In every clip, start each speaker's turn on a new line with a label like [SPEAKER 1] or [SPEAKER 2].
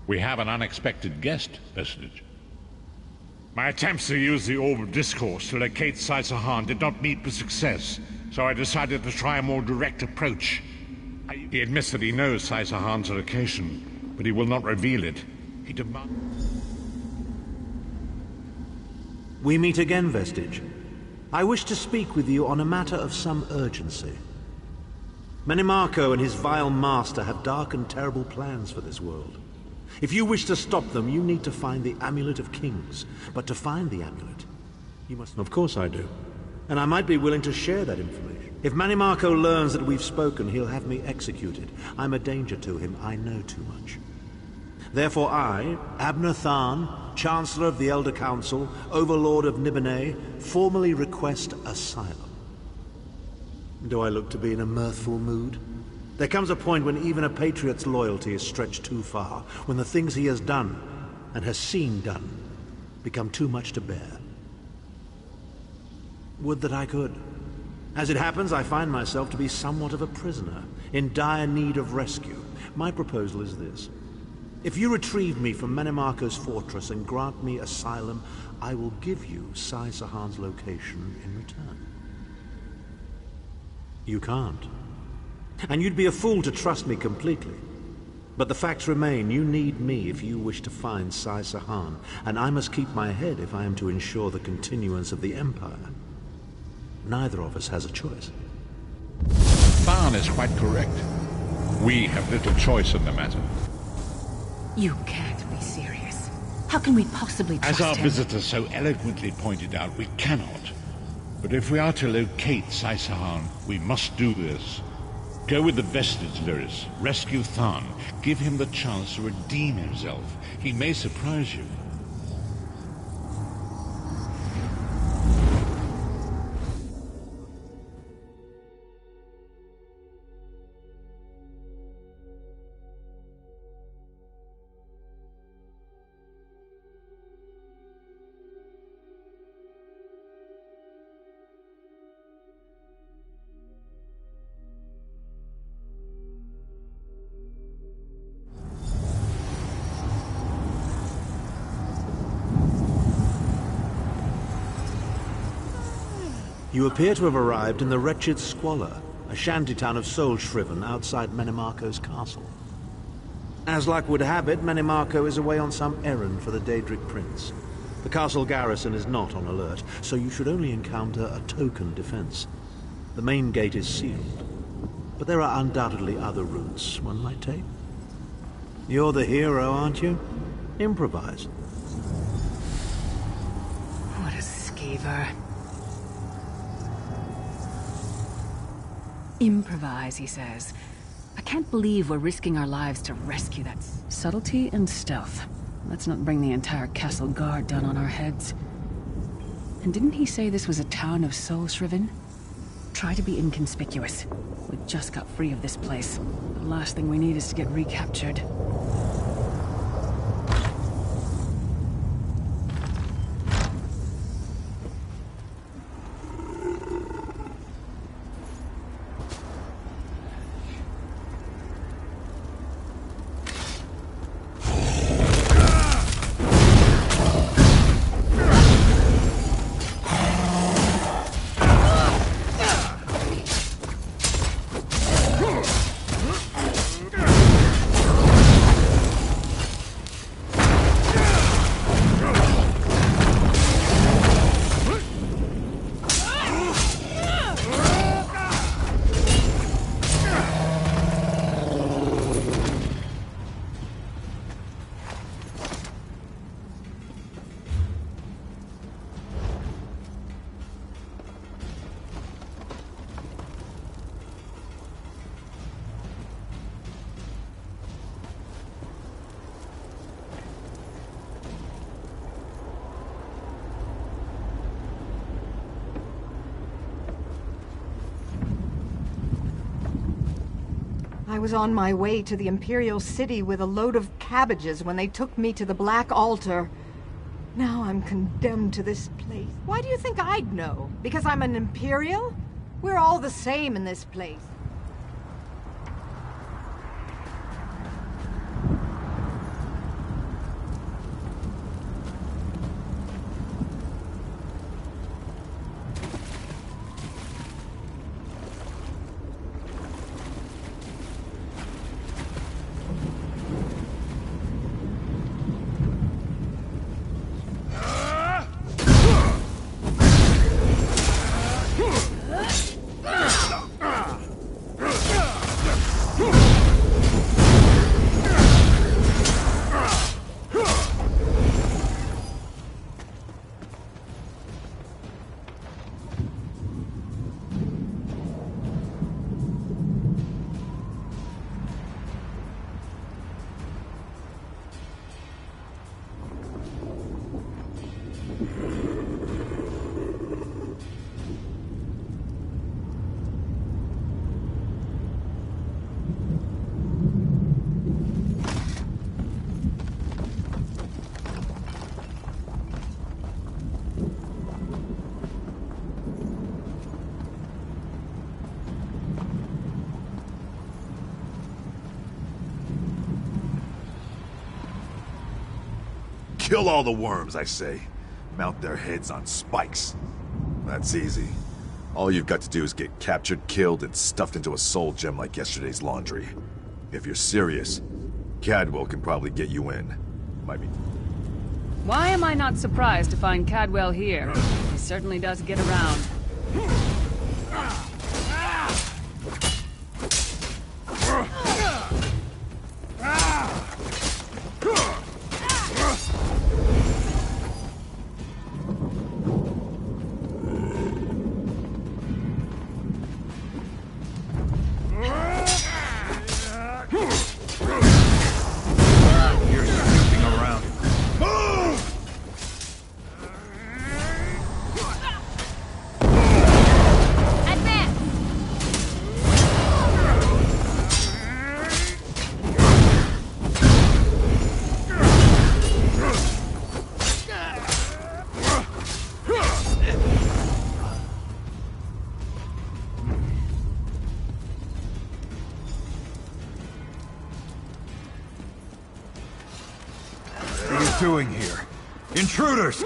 [SPEAKER 1] We have an unexpected guest, Vestige.
[SPEAKER 2] My attempts to use the Orb of Discourse to locate Sai-Sahan did not meet with success, so I decided to try a more direct approach. He admits that he knows Sai-Sahan's location, but he will not reveal it. He demands...
[SPEAKER 3] We meet again, Vestige. I wish to speak with you on a matter of some urgency. Menimarco and his vile master have dark and terrible plans for this world. If you wish to stop them, you need to find the Amulet of Kings. But to find the amulet, you must... Of course I do. And I might be willing to share that information. If Menimarco learns that we've spoken, he'll have me executed. I'm a danger to him. I know too much. Therefore I, Abner Tharn, Chancellor of the Elder Council, Overlord of Nibene, formally request asylum. Do I look to be in a mirthful mood? There comes a point when even a patriot's loyalty is stretched too far, when the things he has done, and has seen done, become too much to bear. Would that I could. As it happens, I find myself to be somewhat of a prisoner, in dire need of rescue. My proposal is this. If you retrieve me from Menimarco's fortress and grant me asylum, I will give you Sai-Sahan's location in return. You can't. And you'd be a fool to trust me completely. But the facts remain, you need me if you wish to find Sai-Sahan, and I must keep my head if I am to ensure the continuance of the Empire. Neither of us has a choice.
[SPEAKER 1] Tharn is quite correct. We have little choice in the matter.
[SPEAKER 4] You can't be serious. How can we possibly trust him?
[SPEAKER 2] As our visitor so eloquently pointed out, we cannot. But if we are to locate Sai-Sahan, we must do this. Go with the Vestige, Lyris. Rescue Tharn. Give him the chance to redeem himself. He may surprise you.
[SPEAKER 3] You appear to have arrived in the wretched Squalor, a shantytown of Soulshriven outside Menimarco's castle. As luck would have it, Menimarco is away on some errand for the Daedric Prince. The castle garrison is not on alert, so you should only encounter a token defense. The main gate is sealed, but there are undoubtedly other routes one might take. You're the hero, aren't you? Improvise.
[SPEAKER 4] What a skeever. Improvise, he says. I can't believe we're risking our lives to rescue that... Subtlety and stealth. Let's not bring the entire castle guard down on our heads. And didn't he say this was a town of Soulshriven? Try to be inconspicuous. We just got free of this place. The last thing we need is to get recaptured.
[SPEAKER 5] I was on my way to the Imperial City with a load of cabbages when they took me to the Black Altar. Now I'm condemned to this place. Why do you think I'd know? Because I'm an Imperial? We're all the same in this place.
[SPEAKER 6] Kill all the worms, I say. Mount their heads on spikes. That's easy. All you've got to do is get captured, killed, and stuffed into a soul gem like yesterday's laundry. If you're serious, Cadwell can probably get you in. Might be...
[SPEAKER 4] Why am I not surprised to find Cadwell here? He certainly does get around.
[SPEAKER 6] Doing here? Intruders!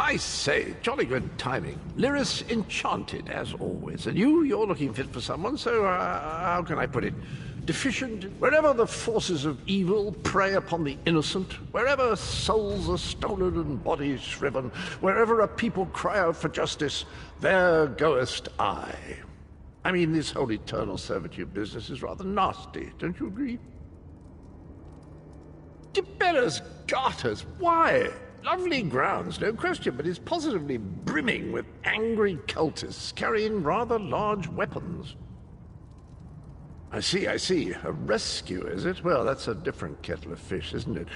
[SPEAKER 7] I say, jolly good timing. Lyris enchanted, as always. And you're looking fit for someone, so how can I put it? Deficient. Wherever the forces of evil prey upon the innocent, wherever souls are stolen and bodies shriven, wherever a people cry out for justice, there goest I. I mean, this whole eternal servitude business is rather nasty, don't you agree? Tiberius Garters, why? Lovely grounds, no question, but it's positively brimming with angry cultists carrying rather large weapons. I see. A rescue, is it? Well, that's a different kettle of fish, isn't it?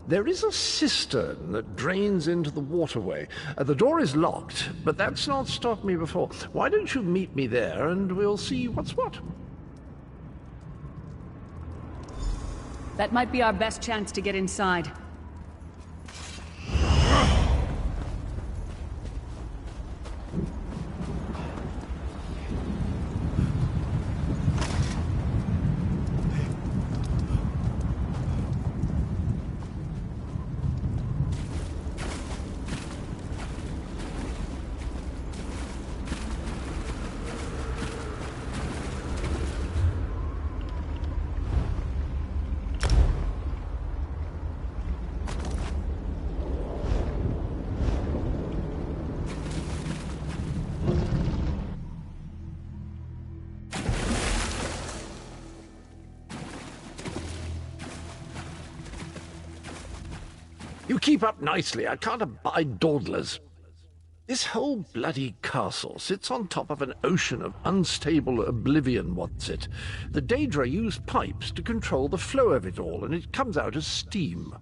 [SPEAKER 7] There is a cistern that drains into the waterway. The door is locked, but that's not stopped me before. Why don't you meet me there, and we'll see what's what?
[SPEAKER 4] That might be our best chance to get inside.
[SPEAKER 7] keep up nicely. I can't abide dawdlers. This whole bloody castle sits on top of an ocean of unstable oblivion, what's it? The Daedra use pipes to control the flow of it all, and it comes out as steam.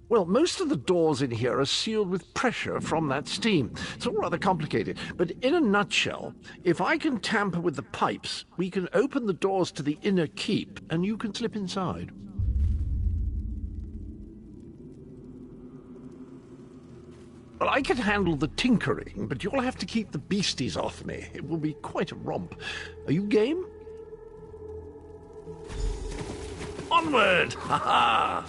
[SPEAKER 7] Well, most of the doors in here are sealed with pressure from that steam. It's all rather complicated, but in a nutshell, if I can tamper with the pipes, we can open the doors to the inner keep, and you can slip inside. Well, I can handle the tinkering, but you'll have to keep the beasties off me. It will be quite a romp. Are you game? Onward! Ha-ha!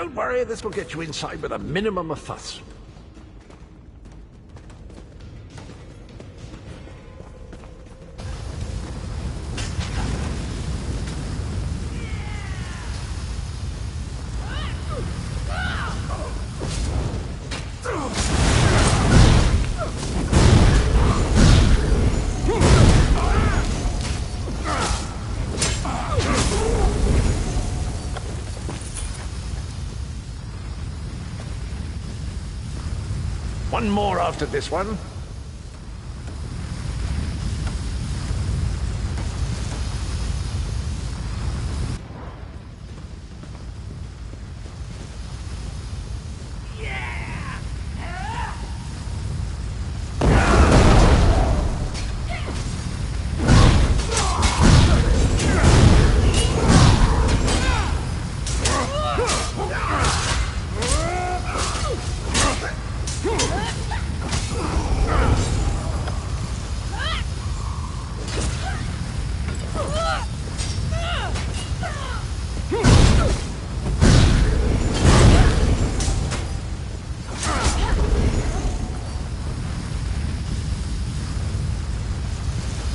[SPEAKER 7] Don't worry, this will get you inside with a minimum of fuss. One more after this one.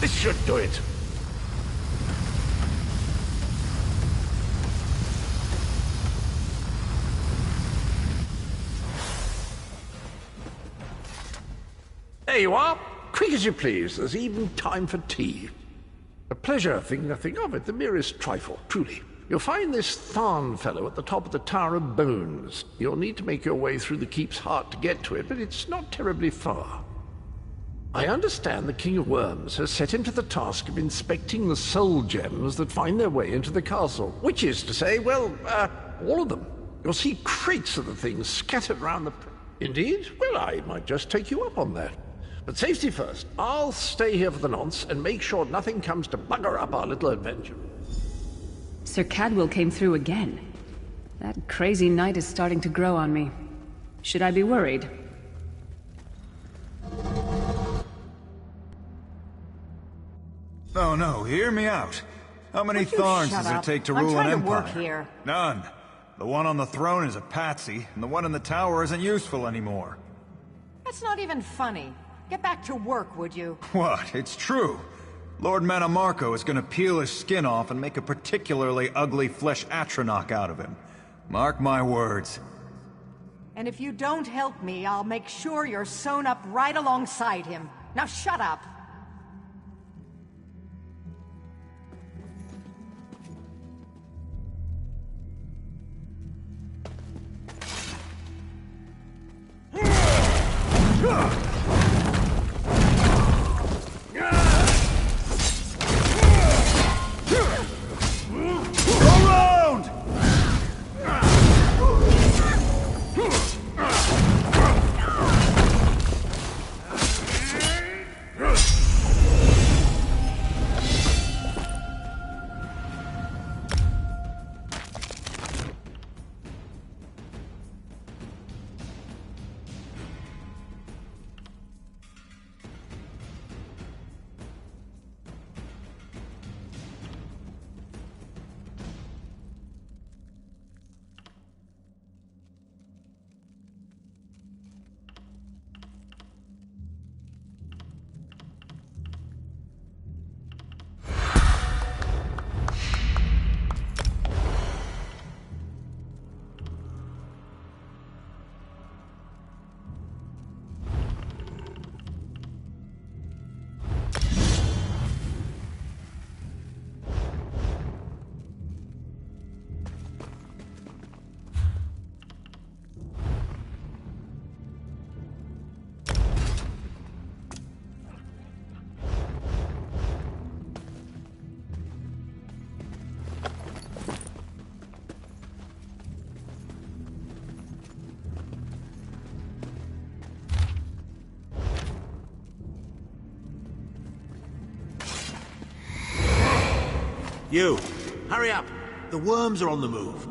[SPEAKER 7] This should do it. There you are. Quick as you please. There's even time for tea. A pleasure, think nothing of it. The merest trifle, truly. You'll find this Tharn fellow at the top of the Tower of Bones. You'll need to make your way through the keep's heart to get to it, but it's not terribly far. I understand the King of Worms has set him to the task of inspecting the soul gems that find their way into the castle. Which is to say, well, all of them. You'll see crates of the things scattered around the... Indeed? Well, I might just take you up on that. But safety first. I'll stay here for the nonce and make sure nothing comes to bugger up our little adventure.
[SPEAKER 4] Sir Cadwell came through again. That crazy night is starting to grow on me. Should I be worried?
[SPEAKER 8] Oh no, hear me out. How many
[SPEAKER 5] Would you
[SPEAKER 8] Tharns
[SPEAKER 5] shut
[SPEAKER 8] does it
[SPEAKER 5] up?
[SPEAKER 8] take to
[SPEAKER 5] I'm
[SPEAKER 8] rule an
[SPEAKER 5] trying to
[SPEAKER 8] empire?
[SPEAKER 5] work here.
[SPEAKER 8] None. The one on the throne is a patsy, and the one in the tower isn't useful anymore.
[SPEAKER 5] That's not even funny. Get back to work, would you?
[SPEAKER 8] What? It's true. Lord Manimarco is gonna peel his skin off and make a particularly ugly flesh Atronach out of him. Mark my words.
[SPEAKER 5] And if you don't help me, I'll make sure you're sewn up right alongside him. Now shut up!
[SPEAKER 3] You, hurry up. The worms are on the move.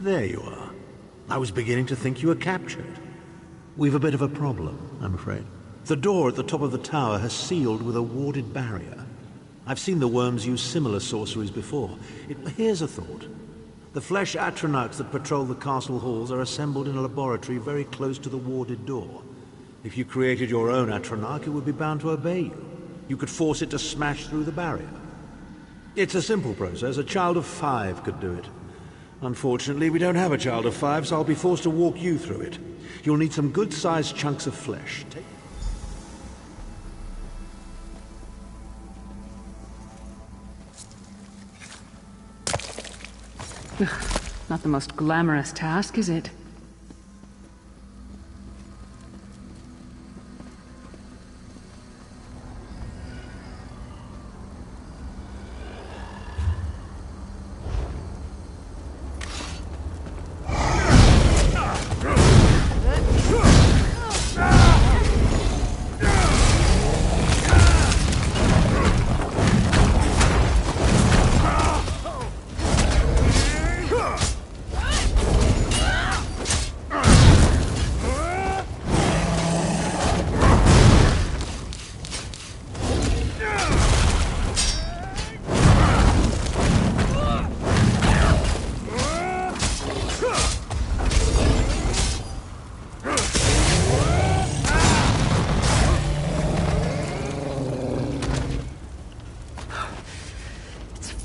[SPEAKER 3] There you are. I was beginning to think you were captured. We've a bit of a problem, I'm afraid. The door at the top of the tower has sealed with a warded barrier. I've seen the worms use similar sorceries before. Here's a thought. The flesh Atronachs that patrol the castle halls are assembled in a laboratory very close to the warded door. If you created your own Atronach, it would be bound to obey you. You could force it to smash through the barrier. It's a simple process. A child of 5 could do it. Unfortunately, we don't have a child of 5, so I'll be forced to walk you through it. You'll need some good-sized chunks of flesh.
[SPEAKER 4] Not the most glamorous task, is it?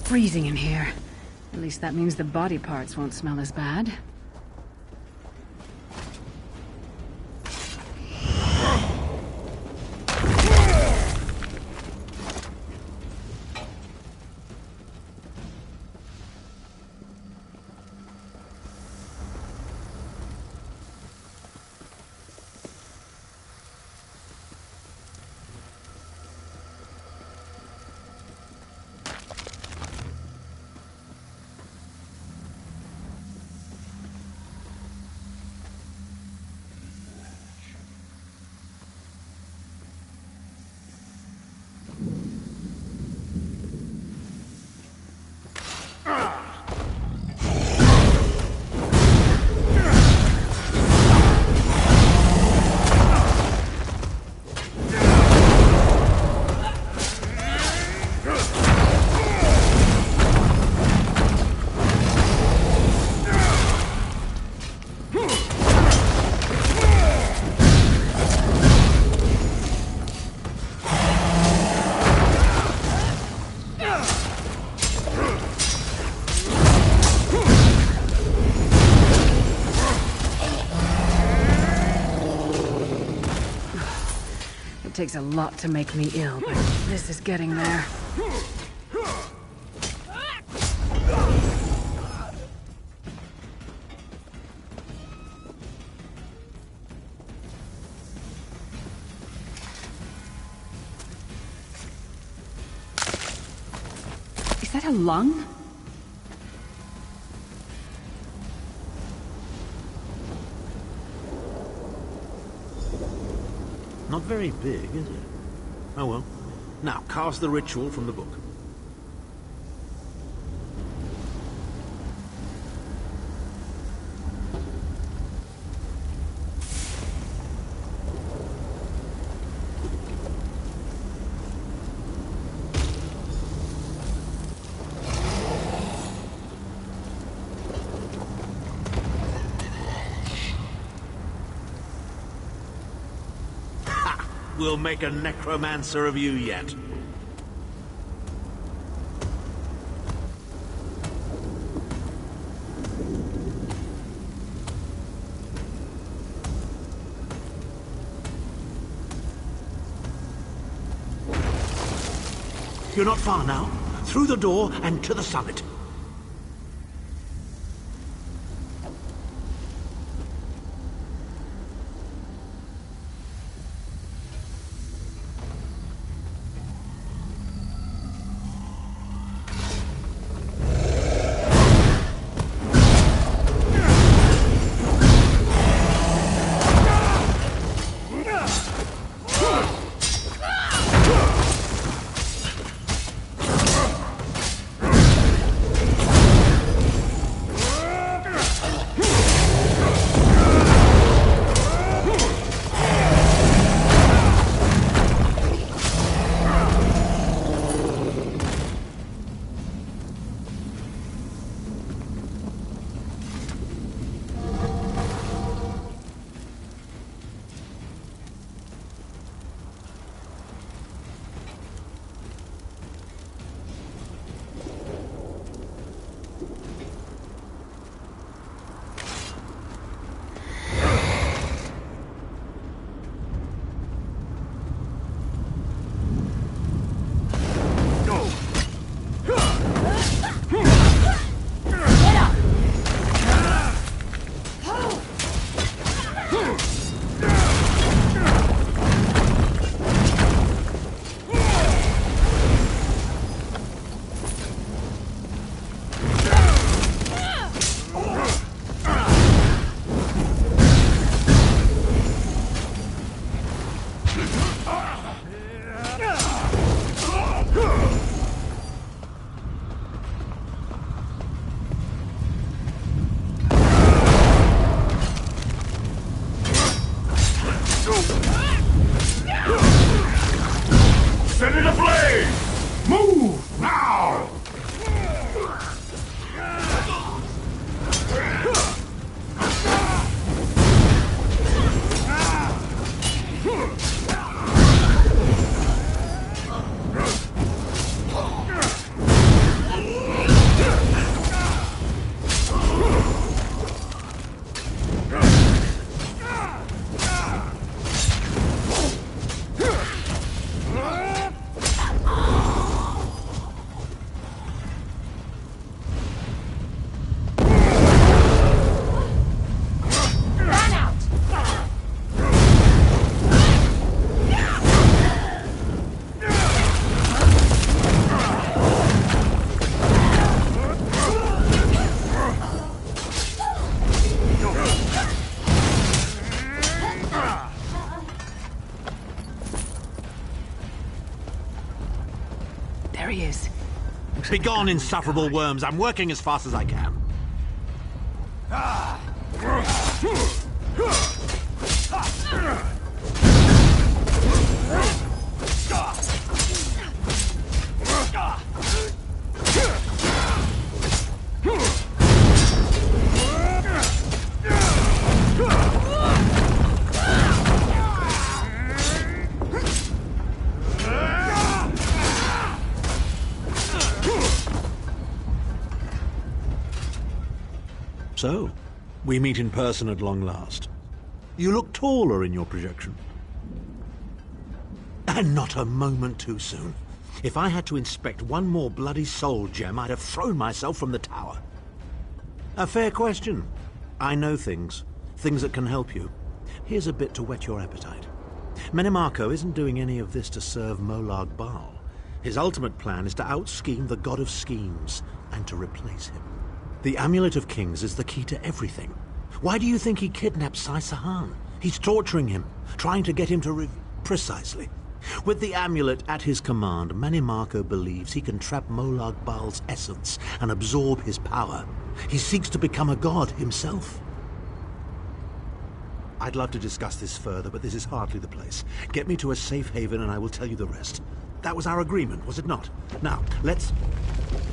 [SPEAKER 4] Freezing in here. At least that means the body parts won't smell as bad. It takes a lot to make me ill, but this is getting there. Is that a lung?
[SPEAKER 3] Not very big, is it? Oh well. Now, cast the ritual from the book. We'll make a necromancer of you yet. You're not far now. Through the door and to the summit. Begone, insufferable worms. I'm working as fast as I can. So, we meet in person at long last. You look taller in your projection. And not a moment too soon. If I had to inspect one more bloody soul gem, I'd have thrown myself from the tower. A fair question. I know things that can help you. Here's a bit to whet your appetite. Menimarco isn't doing any of this to serve Molag Bal. His ultimate plan is to out-scheme the god of schemes and to replace him. The Amulet of Kings is the key to everything. Why do you think he kidnapped Sai Sahan? He's torturing him, trying to get him to Precisely. With the amulet at his command, Menimarco believes he can trap Molag Bal's essence and absorb his power. He seeks to become a god himself. I'd love to discuss this further, but this is hardly the place. Get me to a safe haven and I will tell you the rest. That was our agreement, was it not? Now, let's...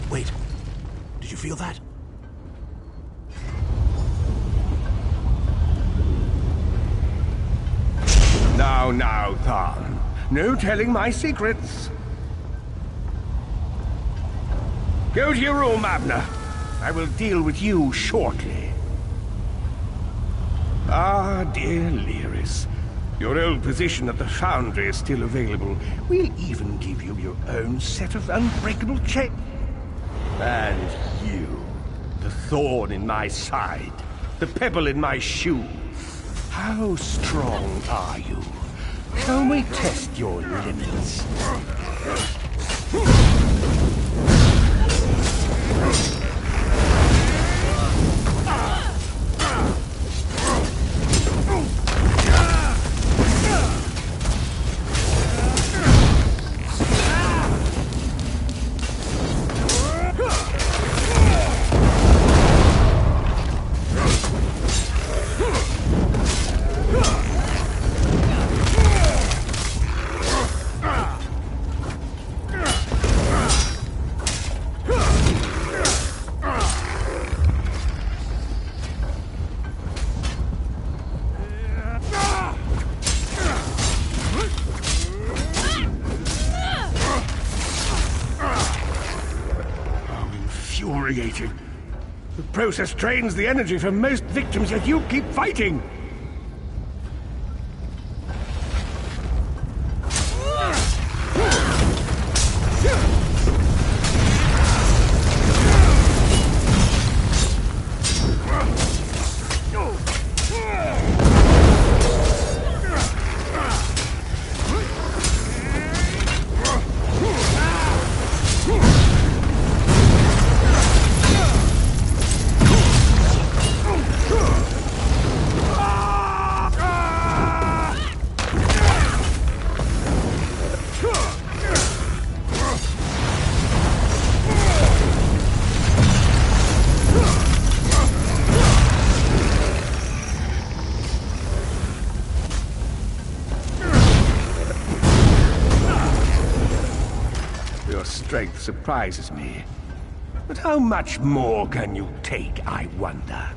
[SPEAKER 3] Wait. Did you feel that?
[SPEAKER 9] Now, Tharn. No telling my secrets. Go to your room, Abner. I will deal with you shortly. Ah, dear Lyris. Your old position at the Foundry is still available. We'll even give you your own set of unbreakable chains. And you, the thorn in my side, the pebble in my shoe. How strong are you? Shall we test your limits? The process drains the energy from most victims, yet you keep fighting! Strength surprises me. But how much more can you take, I wonder?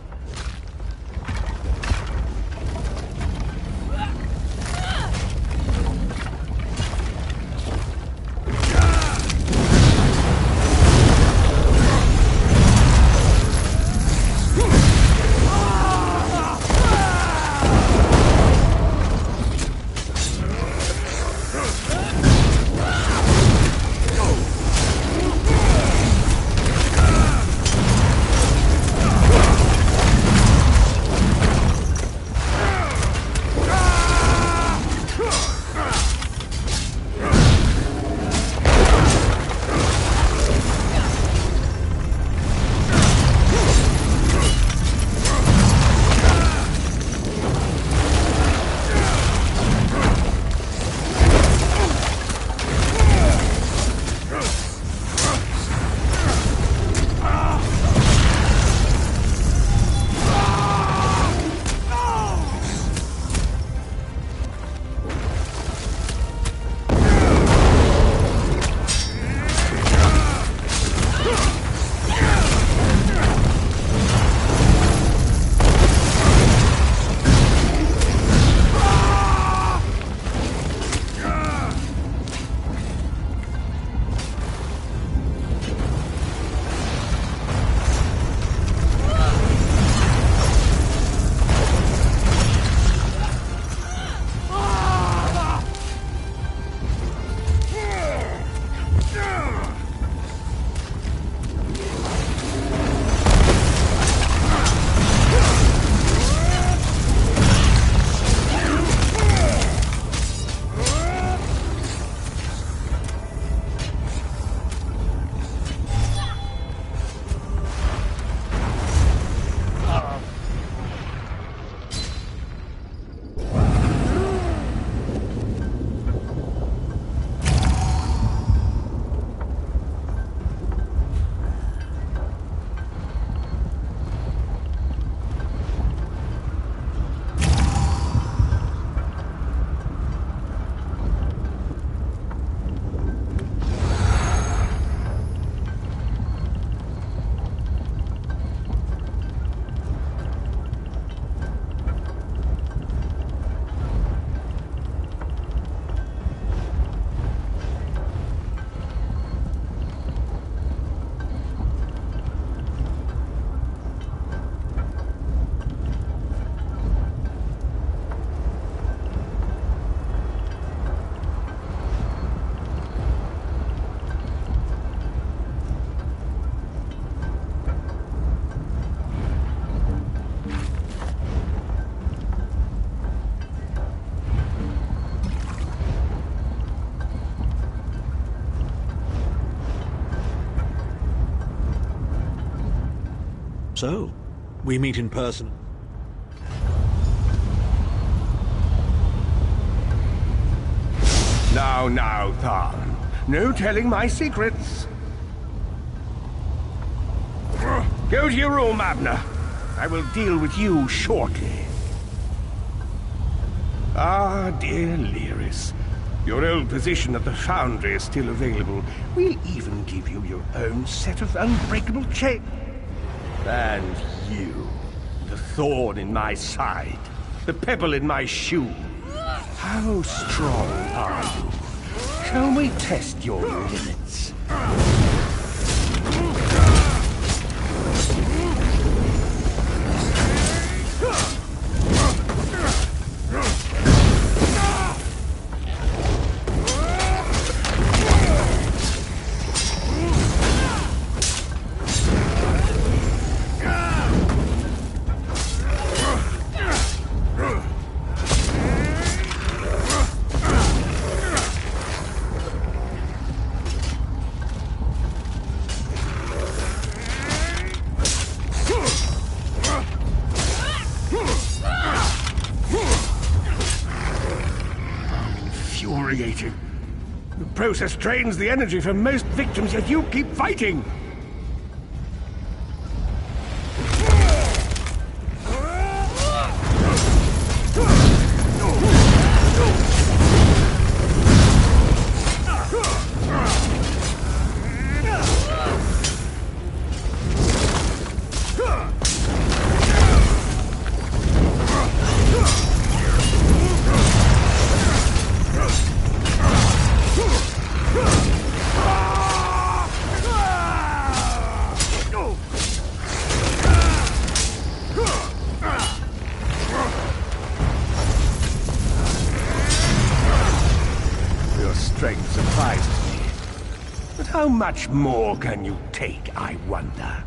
[SPEAKER 3] So, we meet in person.
[SPEAKER 9] Now, Tharn. No telling my secrets. Go to your room, Abner. I will deal with you shortly. Ah, dear Lyris. Your old position at the Foundry is still available. We'll even give you your own set of unbreakable chains. And you, the thorn in my side, the pebble in my shoe. How strong are you? Shall we test your limits? The process drains the energy from most victims, yet you keep fighting! How much more can you take, I wonder?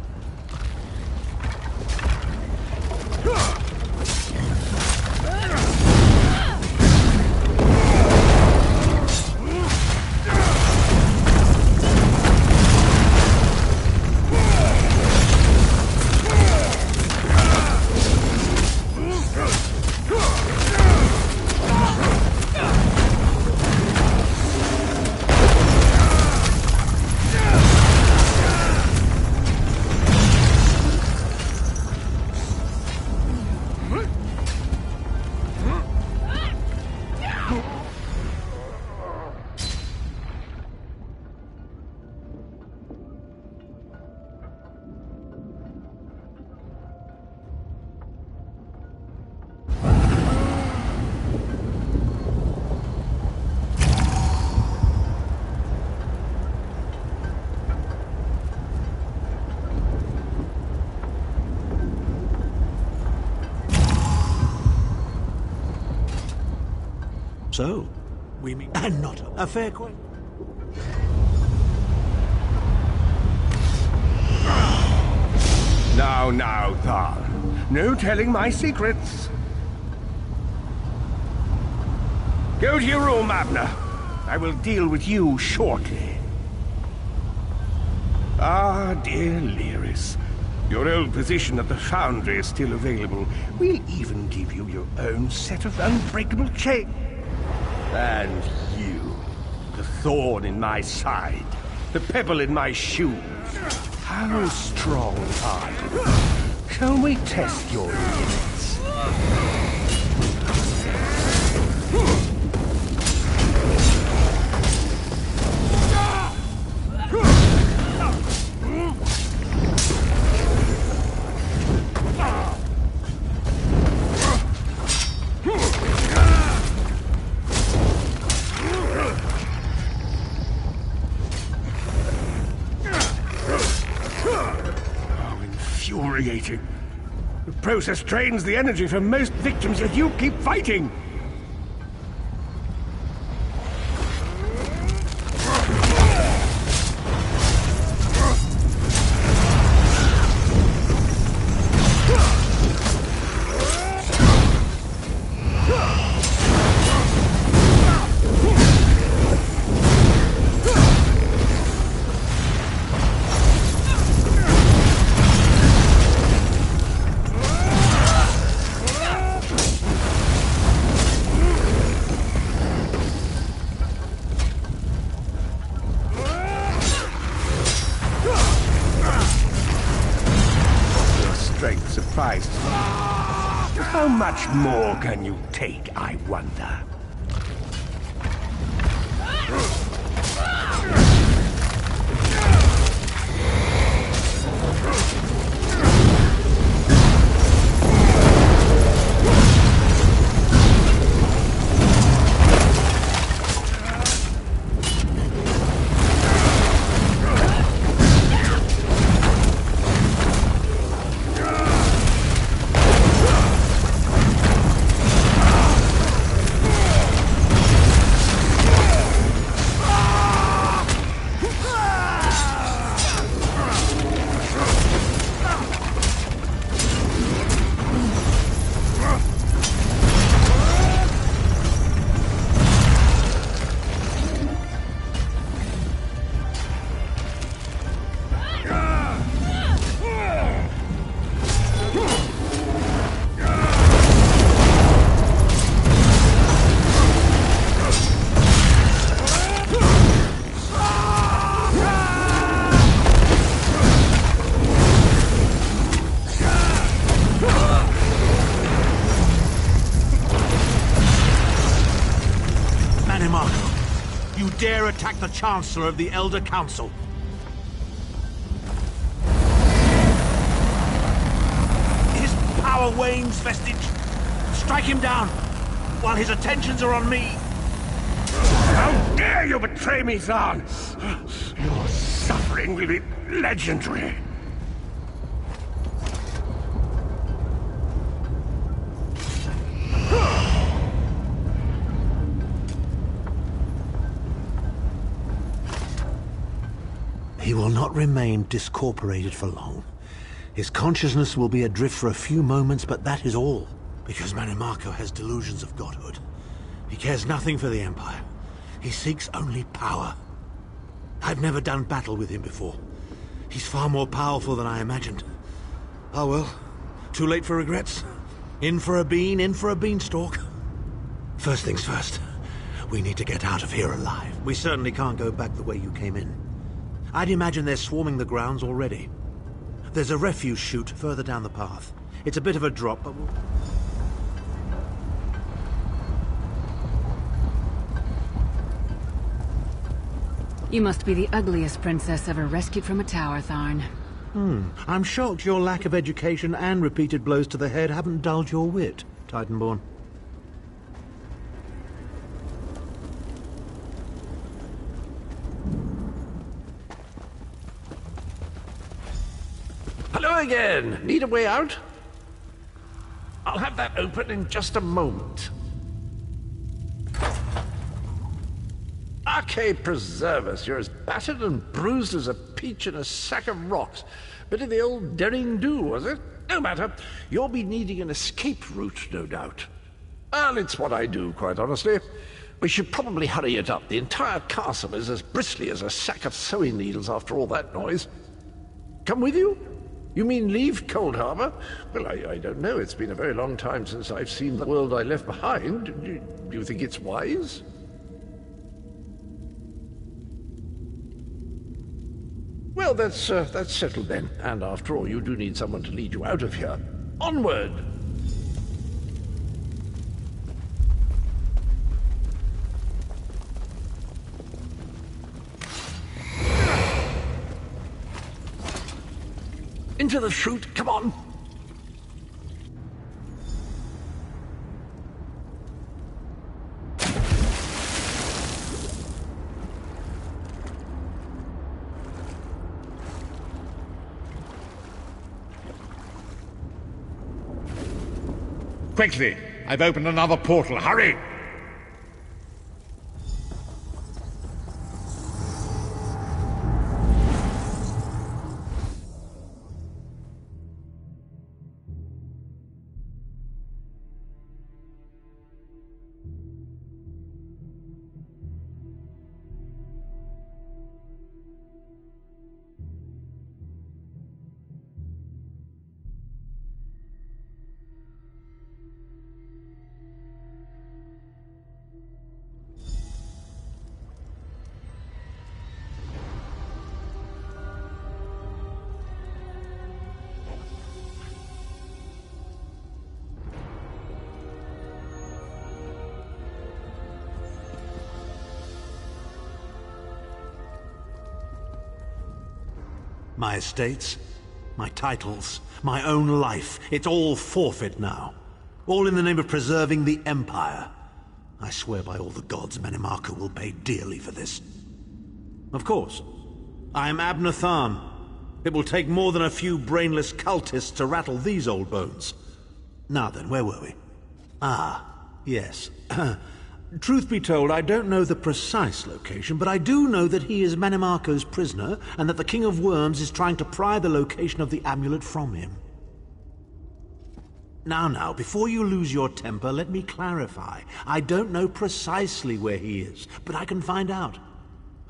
[SPEAKER 3] So, we meet... And not a fair question.
[SPEAKER 9] Now, Tharn. No telling my secrets. Go to your room, Abner. I will deal with you shortly. Ah, dear Lyris. Your old position at the Foundry is still available. We'll even give you your own set of unbreakable chains. And you, the thorn in my side, the pebble in my shoe. How strong are you? Shall we test your limits? Infuriating. The process drains the energy from most victims, yet you keep fighting! sacrificed. How much more can you take, I wonder?
[SPEAKER 3] You dare attack the Chancellor of the Elder Council? His power wanes, Vestige. Strike him down, while his attentions are on me.
[SPEAKER 9] How dare you betray me, Zhaan! Your suffering will be legendary.
[SPEAKER 3] He will not remain discorporated for long. His consciousness will be adrift for a few moments, but that is all. Because Manimarco has delusions of godhood. He cares nothing for the Empire. He seeks only power. I've never done battle with him before. He's far more powerful than I imagined. Oh well, too late for regrets. In for a bean, in for a beanstalk. First things first, we need to get out of here alive. We certainly can't go back the way you came in. I'd imagine they're swarming the grounds already. There's a refuse chute further down the path. It's a bit of a drop, but we'll...
[SPEAKER 4] You must be the ugliest princess ever rescued from a tower, Tharn.
[SPEAKER 3] I'm shocked your lack of education and repeated blows to the head haven't dulled your wit, Titanborn.
[SPEAKER 7] Hello again. Need a way out? I'll have that open in just a moment. Arcade preserve us. You're as battered and bruised as a peach in a sack of rocks. Bit of the old derring-do, was it? No matter. You'll be needing an escape route, no doubt. Well, it's what I do, quite honestly. We should probably hurry it up. The entire castle is as bristly as a sack of sewing needles after all that noise. Come with you? You mean leave Cold Harbor? Well, I don't know. It's been a very long time since I've seen the world I left behind. Do you think it's wise? Well, that's settled then. And after all, you do need someone to lead you out of here. Onward! Into the chute, come on!
[SPEAKER 2] Quickly! I've opened another portal. Hurry!
[SPEAKER 3] My estates, my titles, my own life. It's all forfeit now. All in the name of preserving the Empire. I swear by all the gods, Manimarco will pay dearly for this. Of course, I am Abner Tharn. It will take more than a few brainless cultists to rattle these old bones. Now then, where were we? Ah, yes. Truth be told, I don't know the precise location, but I do know that he is Manimarco's prisoner, and that the King of Worms is trying to pry the location of the amulet from him. Now, before you lose your temper, let me clarify. I don't know precisely where he is, but I can find out.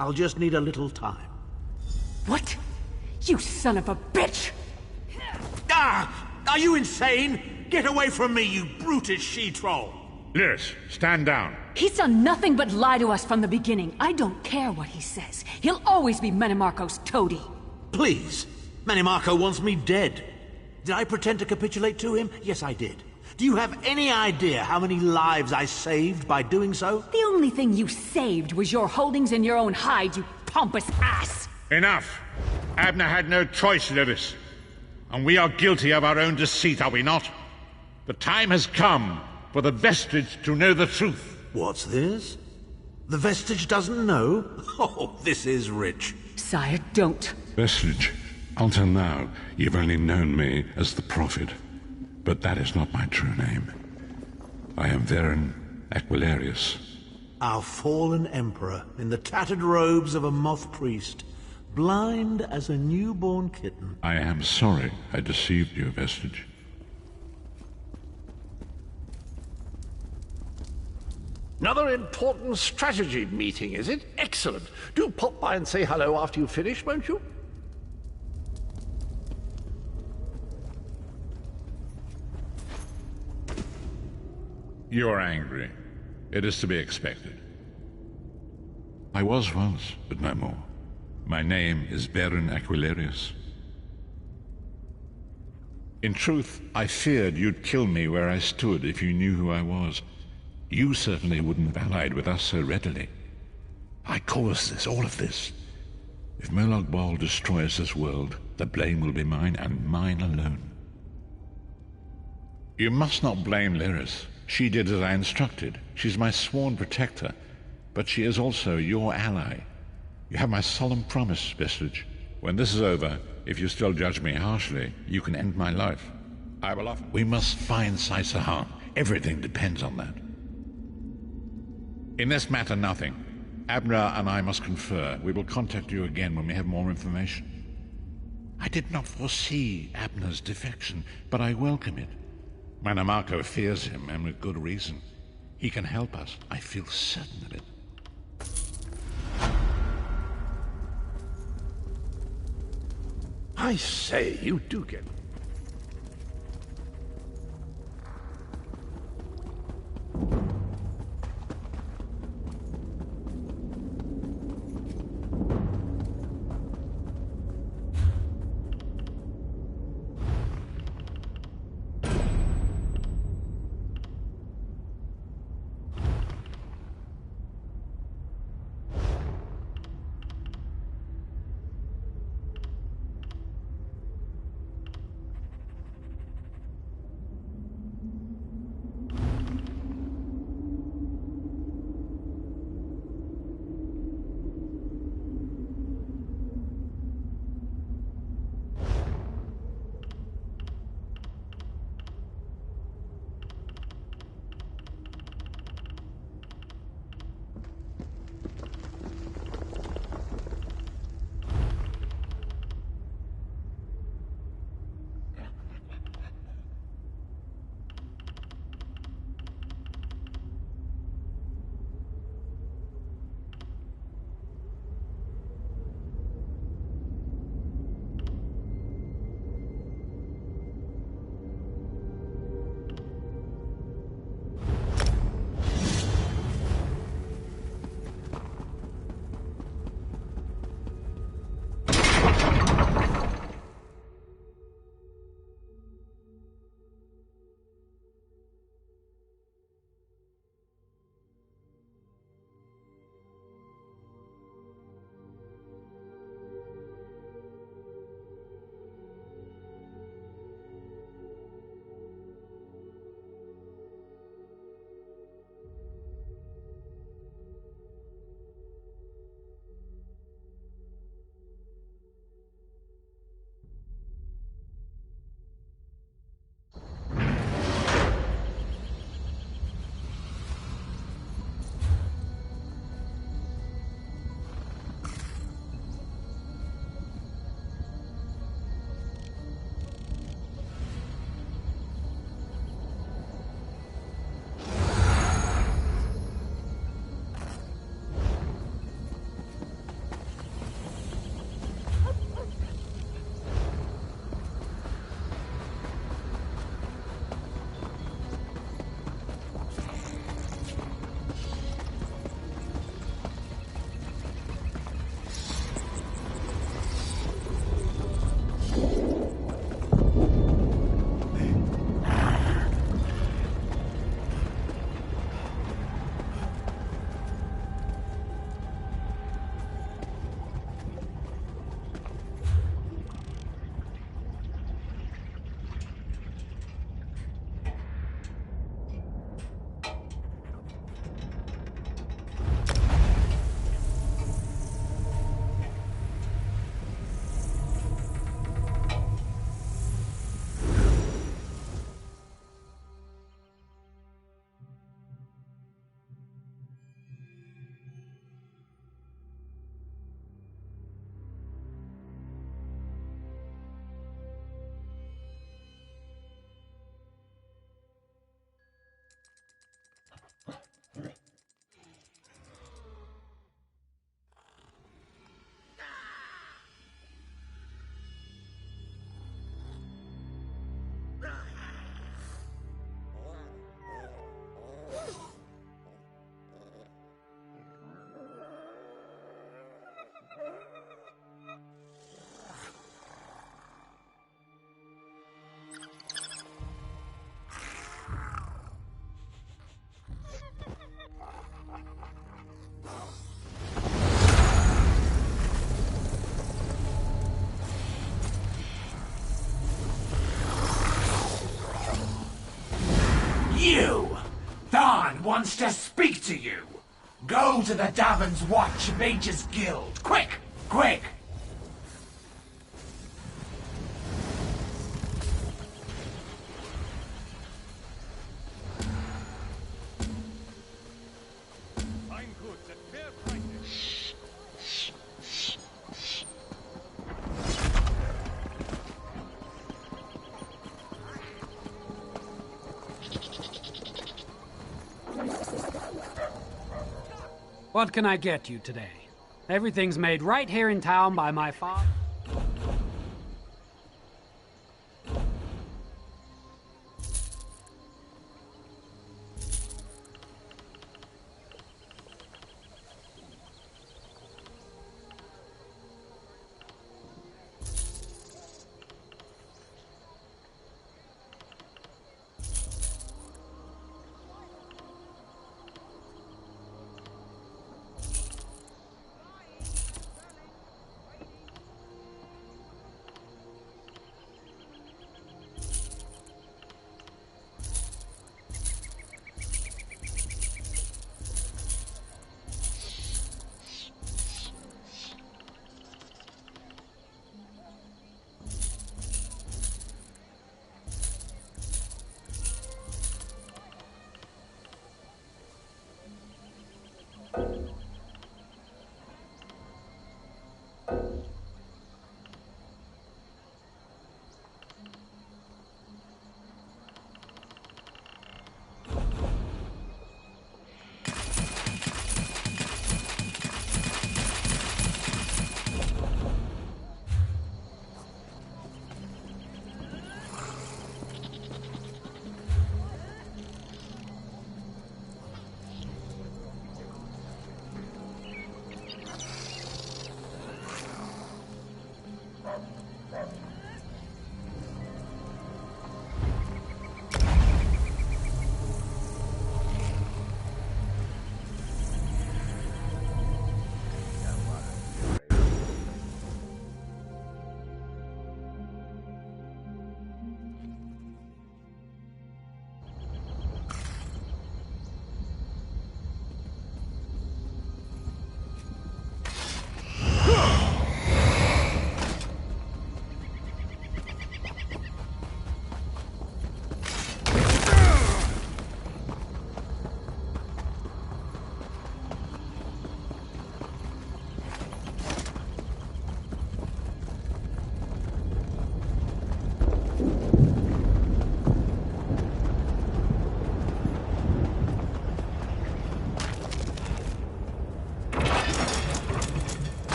[SPEAKER 3] I'll just need a little time.
[SPEAKER 4] What? You son of a bitch!
[SPEAKER 3] Ah! Are you insane? Get away from me, you brutish she-troll!
[SPEAKER 2] Lyris, stand down.
[SPEAKER 4] He's done nothing but lie to us from the beginning. I don't care what he says. He'll always be Manimarco's toady.
[SPEAKER 3] Please. Manimarco wants me dead. Did I pretend to capitulate to him? Yes, I did. Do you have any idea how many lives I saved by doing so?
[SPEAKER 4] The only thing you saved was your holdings in your own hide, you pompous ass!
[SPEAKER 2] Enough! Abner had no choice, Lyris. And we are guilty of our own deceit, are we not? The time has come for the Vestige to know the truth.
[SPEAKER 3] What's this? The Vestige doesn't know? Oh, this is rich.
[SPEAKER 4] Sire, don't.
[SPEAKER 1] Vestige, until now, you've only known me as the Prophet. But that is not my true name. I am Veren Aquilarius.
[SPEAKER 3] Our fallen emperor, in the tattered robes of a moth priest, blind as a newborn kitten.
[SPEAKER 1] I am sorry I deceived you, Vestige.
[SPEAKER 7] Another important strategy meeting, is it? Excellent. Do pop by and say hello after you finish, won't you?
[SPEAKER 1] You're angry. It is to be expected. I was once, but no more. My name is Veren Aquilarius. In truth, I feared you'd kill me where I stood if you knew who I was. You certainly wouldn't have allied with us so readily. I caused this, all of this. If Molag Bal destroys this world, the blame will be mine, and mine alone. You must not blame Lyris. She did as I instructed. She's my sworn protector, but she is also your ally. You have my solemn promise, Vestige. When this is over, if you still judge me harshly, you can end my life. I will offer. We must find Saisahan. Everything depends on that. In this matter, nothing. Abner and I must confer. We will contact you again when we have more information. I did not foresee Abner's defection, but I welcome it. Manimarco fears him, and with good reason. He can help us. I feel certain of it.
[SPEAKER 7] I say, you do get...
[SPEAKER 10] You! Thorn wants to speak to you! Go to the Davon's Watch Mages Guild! Quick! Quick!
[SPEAKER 11] What can I get you today? Everything's made right here in town by my father.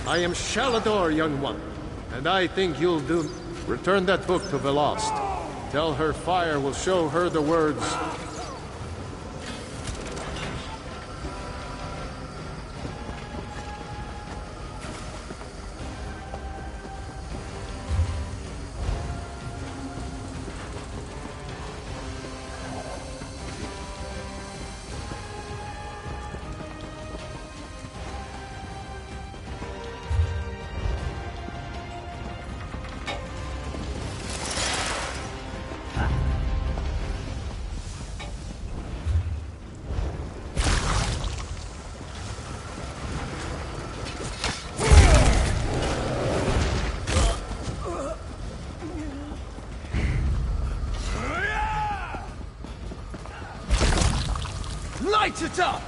[SPEAKER 12] I am Shalador, young one, and I think you'll do... Return that book to Velost. Tell her fire will show her the words...
[SPEAKER 10] Light it up!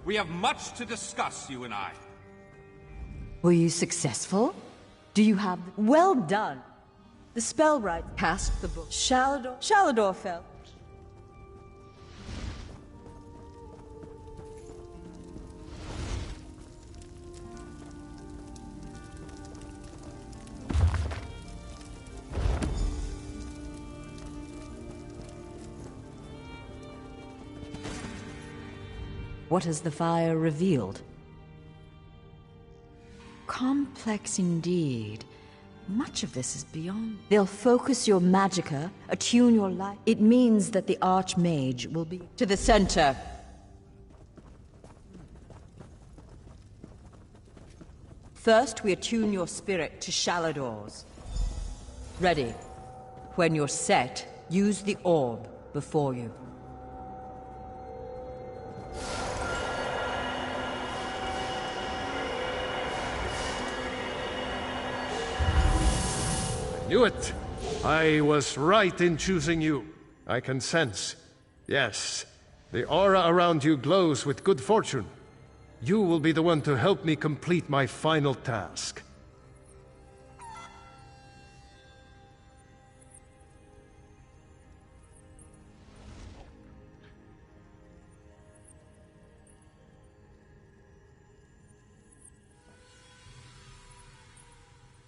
[SPEAKER 13] We have much to discuss, you and I.
[SPEAKER 14] Were you successful? Do you have... Well done! The Spellwright cast the book. Shalador fell. What has the fire revealed? Complex indeed. Much of this is beyond... They'll focus your magicka, attune your light. It means that the Archmage will be... To the center! First, we attune your spirit to Shalador's. Ready. When you're set, use the orb before you.
[SPEAKER 12] Knew it! I was right in choosing you. I can sense. Yes, the aura around you glows with good fortune. You will be the one to help me complete my final task.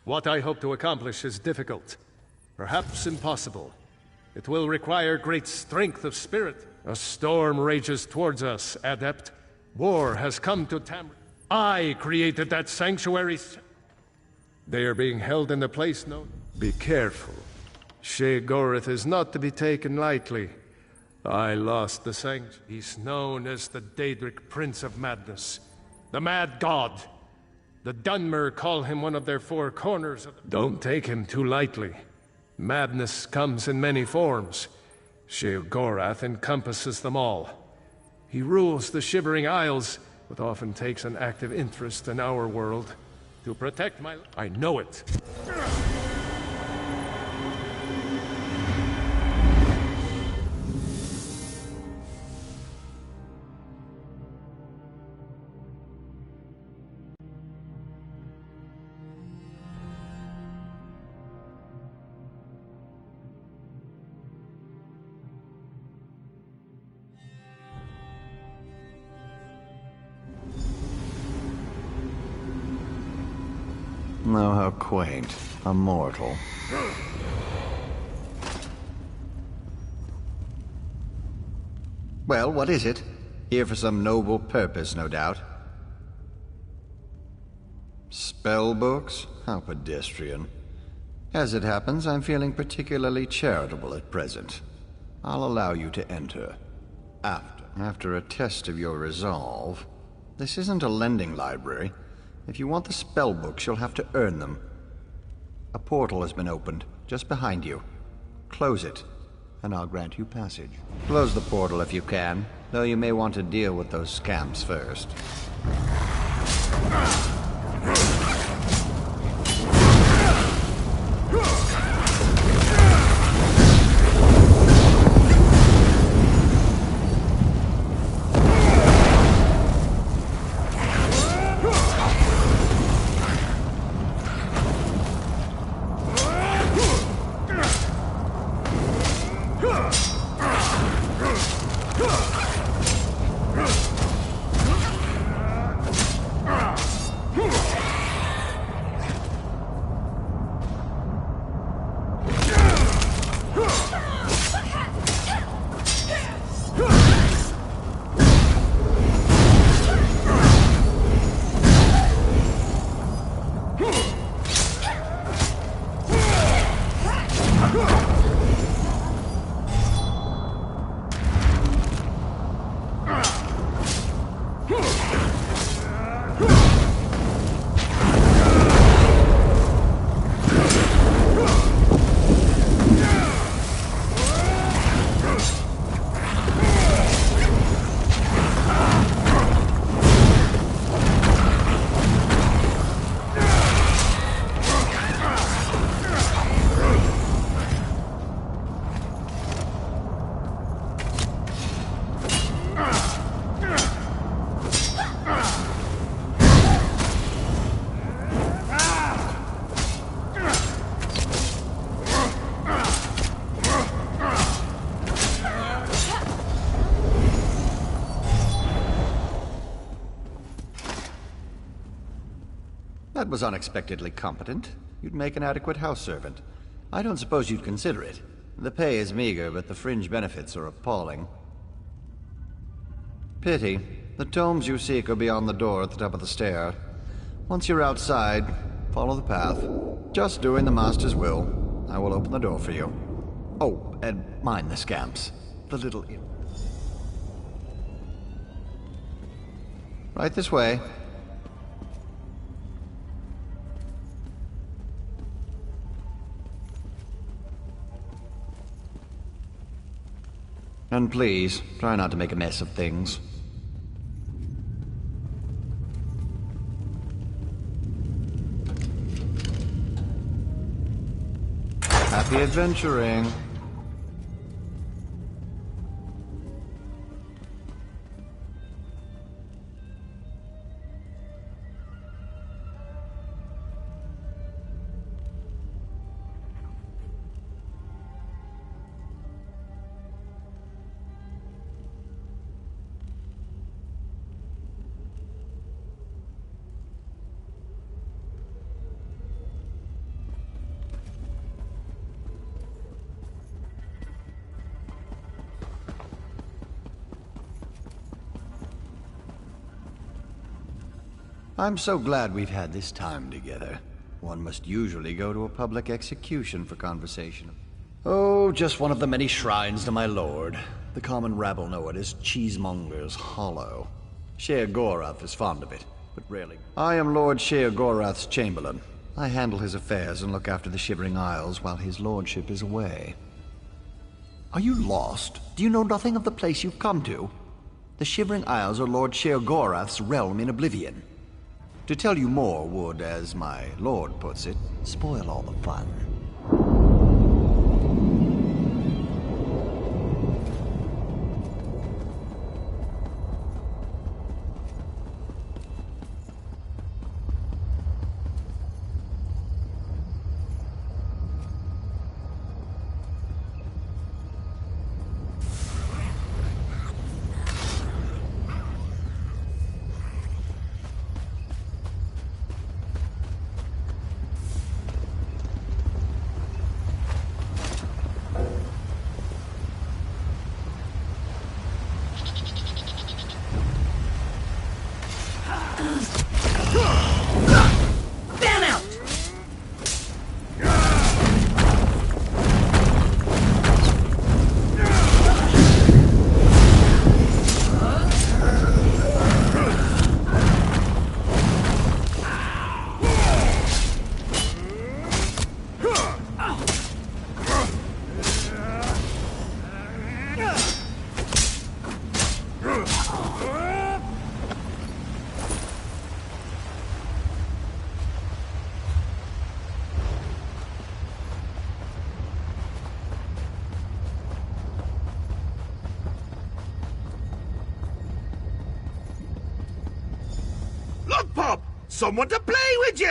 [SPEAKER 12] What I hope to accomplish is difficult, perhaps impossible. It will require great strength of spirit. A storm rages towards us, Adept. War has come to Tamriel. I created that sanctuary. They are being held in a place known. Be careful. Sheogorath is not to be taken lightly. I lost the sanctuary. He's known as the Daedric Prince of Madness, the Mad God. The Dunmer call him one of their four corners. Don't take him too lightly. Madness comes in many forms. Sheogorath encompasses them all. He rules the Shivering Isles, but often takes an active interest in our world. To protect my... I know it.
[SPEAKER 15] Oh, how quaint. A mortal. Well, what is it? Here for some noble purpose, no doubt. Spell books? How pedestrian. As it happens, I'm feeling particularly charitable at present. I'll allow you to enter. After a test of your resolve. This isn't a lending library. If you want the spell books, you'll have to earn them. A portal has been opened, just behind you. Close it, and I'll grant you passage. Close the portal if you can, though you may want to deal with those scamps first. was unexpectedly competent. You'd make an adequate house servant. I don't suppose you'd consider it. The pay is meager, but the fringe benefits are appalling. Pity. The tomes you seek are beyond the door at the top of the stair. Once you're outside, follow the path. Just doing the Master's will. I will open the door for you. Oh, and mind the scamps. The little... Right this way. And please, try not to make a mess of things. Happy adventuring. I'm so glad we've had this time together. One must usually go to a public execution for conversation. Oh, just one of the many shrines to my lord. The common rabble know it as Cheesemonger's Hollow. Sheogorath is fond of it, but rarely. I am Lord Sheogorath's chamberlain. I handle his affairs and look after the Shivering Isles while his lordship is away. Are you lost? Do you know nothing of the place you've come to? The Shivering Isles are Lord Sheogorath's realm in oblivion. To tell you more would, as my lord puts it, spoil all the fun.
[SPEAKER 7] Someone to play with you!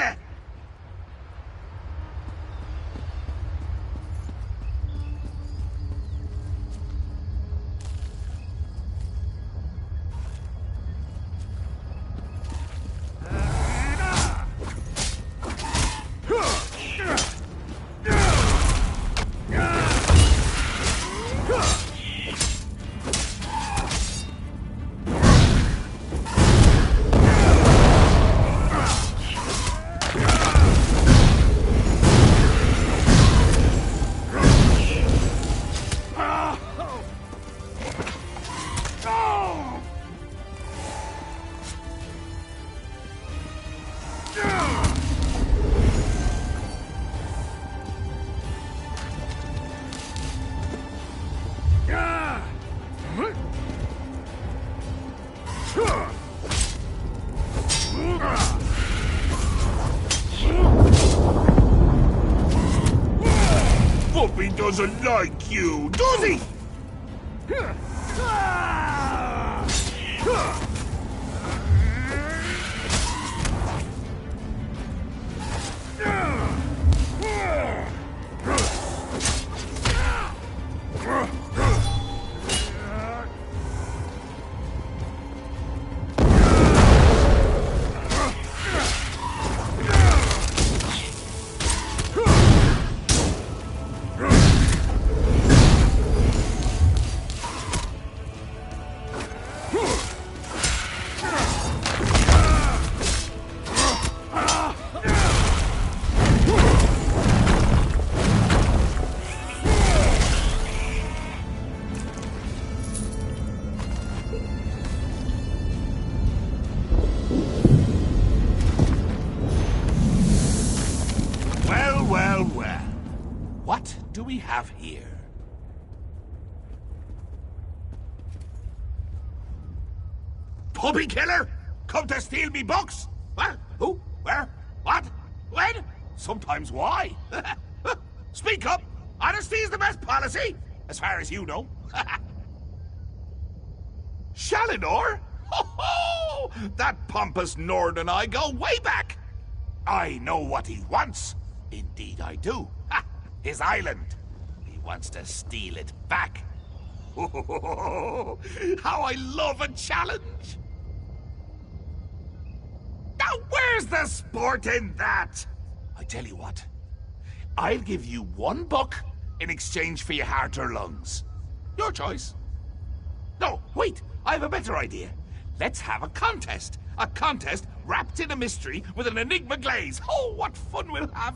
[SPEAKER 7] Puppy doesn't like you, does he?
[SPEAKER 10] what do we have here? Puppy killer? Come to steal me books? What? Who? Where? What? When? Sometimes why? Speak up! Honesty is the best policy, as far as you know. Shalidor? Ho-ho! That pompous Nord and I go way back. I know what he wants. Indeed I do. Ha! His island. He wants to steal it back. How I love a challenge! Now where's the sport in that? I tell you what. I'll give you one book in exchange for your heart or lungs. Your choice. No, wait. I have a better idea. Let's have a contest. A contest wrapped in a mystery with an enigma glaze. Oh, what fun we'll have.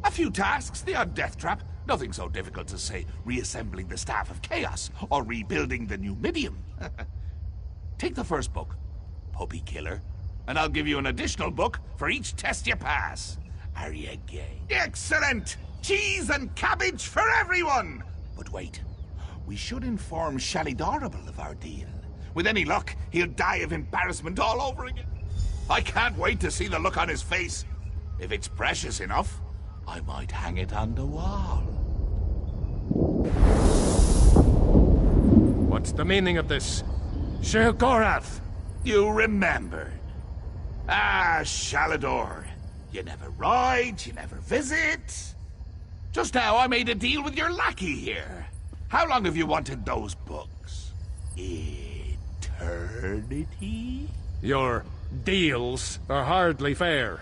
[SPEAKER 10] A few tasks, the odd death trap. Nothing so difficult to say reassembling the Staff of Chaos or rebuilding the Numidium. Take the first book, Puppy Killer, and I'll give you an additional book for each test you pass. Are you game? Excellent! Cheese and cabbage for everyone! But wait, we should inform Shalidorable of our deal. With any luck, he'll die of embarrassment all over again. I can't wait to see the look on his face. If it's precious enough, I might hang it on the wall.
[SPEAKER 12] What's the meaning of this? Sheogorath!
[SPEAKER 10] You remembered. Ah, Shalidor. You never ride, you never visit. Just now I made a deal with your lackey here. How long have you wanted those books? Eternity?
[SPEAKER 12] Your deals are hardly fair.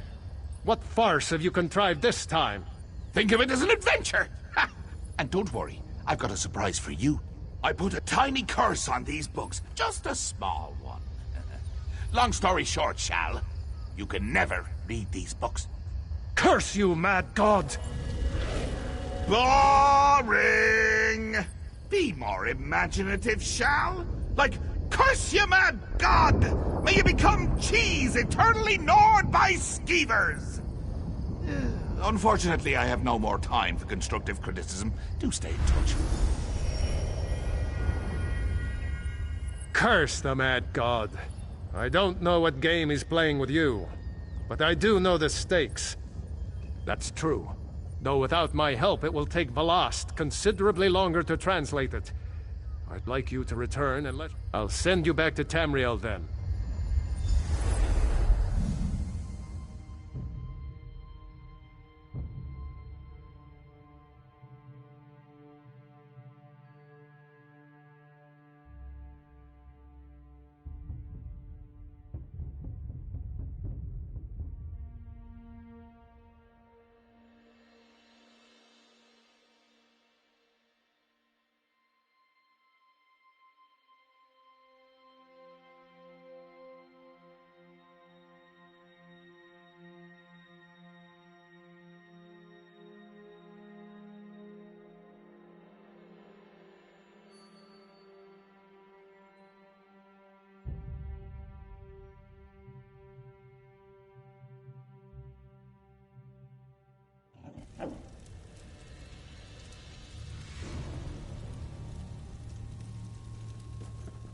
[SPEAKER 12] What farce have you contrived this time?
[SPEAKER 10] Think of it as an adventure! Ha! And don't worry, I've got a surprise for you. I put a tiny curse on these books, just a small one. Long story short, Shal, you can never read these books.
[SPEAKER 12] Curse you, mad god!
[SPEAKER 10] Boring! Be more imaginative, Shal. Like, curse you, mad god! May you become cheese eternally gnawed by skeevers! Unfortunately, I have no more time for constructive criticism. Do stay in touch.
[SPEAKER 12] Curse the mad god. I don't know what game he's playing with you, but I do know the stakes. That's true. Though without my help, it will take Velast considerably longer to translate it. I'd like you to return and I'll send you back to Tamriel then.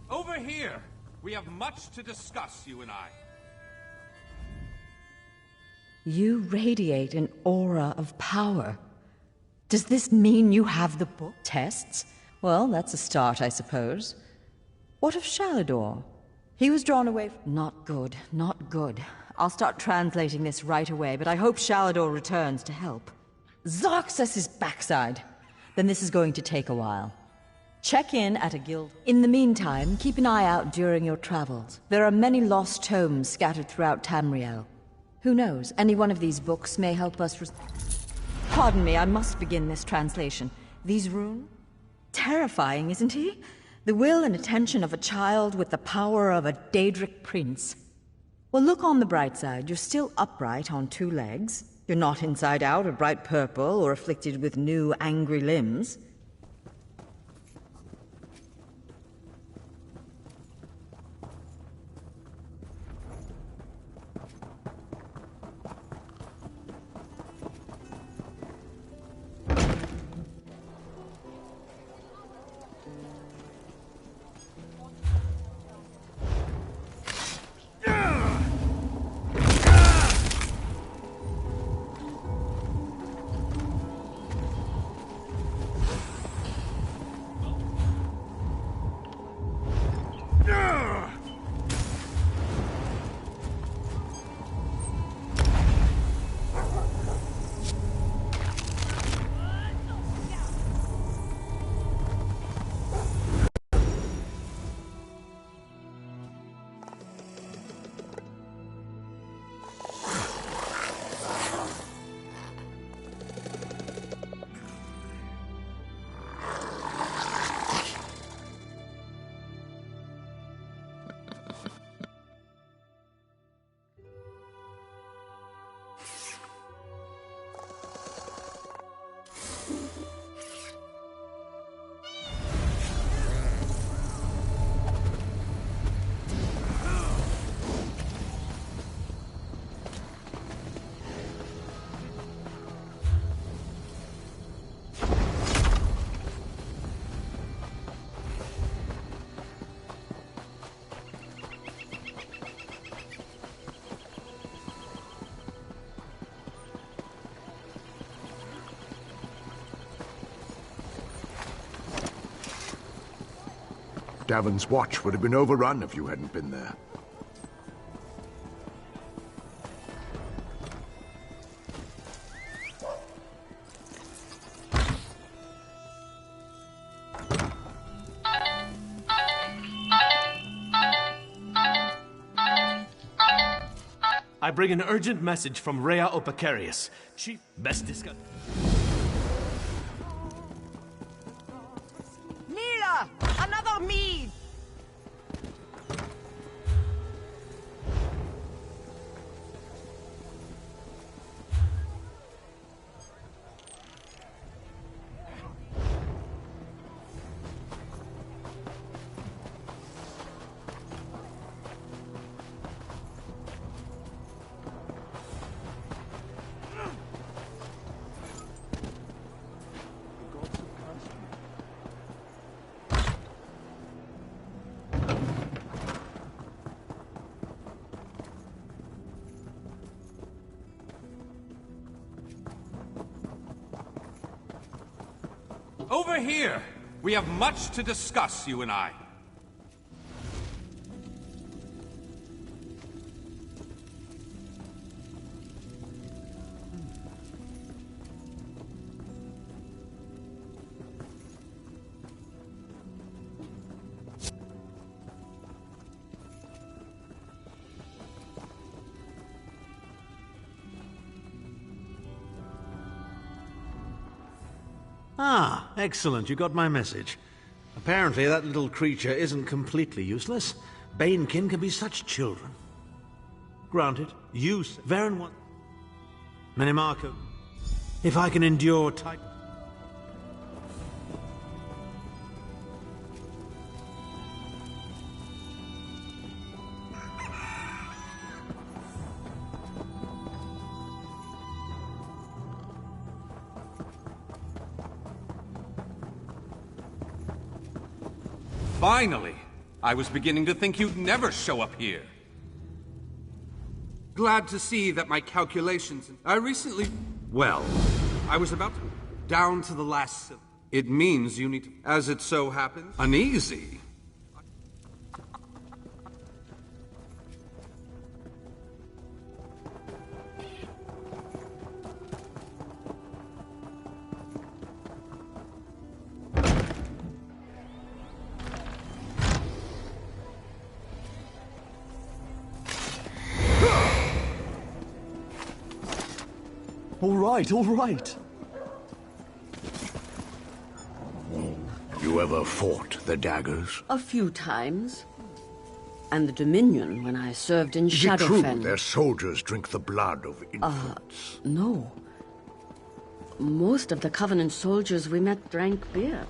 [SPEAKER 13] Over here! We have much to discuss, you and I.
[SPEAKER 14] You radiate an aura of power. Does this mean you have the book tests? Well, that's a start, I suppose. What of Shalidor? He was drawn away Not good, not good. I'll start translating this right away, but I hope Shalidor returns to help. Zarxus' backside! Then this is going to take a while. Check in at a guild. In the meantime, keep an eye out during your travels. There are many lost tomes scattered throughout Tamriel. Who knows, any one of these books may help us Pardon me, I must begin this translation. These runes? Terrifying, isn't he? The will and attention of a child with the power of a Daedric prince. Well, look on the bright side. You're still upright on 2 legs. You're not inside out or bright purple or afflicted with new angry limbs.
[SPEAKER 7] Davon's watch would have been overrun if you hadn't been there.
[SPEAKER 16] I bring an urgent message from Rhea Opacarius. She best discuss.
[SPEAKER 17] Mila! Another mead!
[SPEAKER 13] Over here! We have much to discuss, you and I.
[SPEAKER 3] Ah, excellent. You got my message. Apparently that little creature isn't completely useless. Banekin can be such children. Granted, use Varen one. Menimarco, if I can endure type.
[SPEAKER 13] Finally! I was beginning to think you'd never show up here. Glad to see that my calculations... I recently... Well, I was about to... Down to the last syllable. It means you need to... As it so happens, uneasy.
[SPEAKER 16] All right.
[SPEAKER 7] You ever fought the daggers?
[SPEAKER 18] A few times. And the Dominion when I served in
[SPEAKER 7] Is it true
[SPEAKER 18] Shadowfen.
[SPEAKER 7] their soldiers drink the blood of infants?
[SPEAKER 18] No. Most of the Covenant soldiers we met drank beer.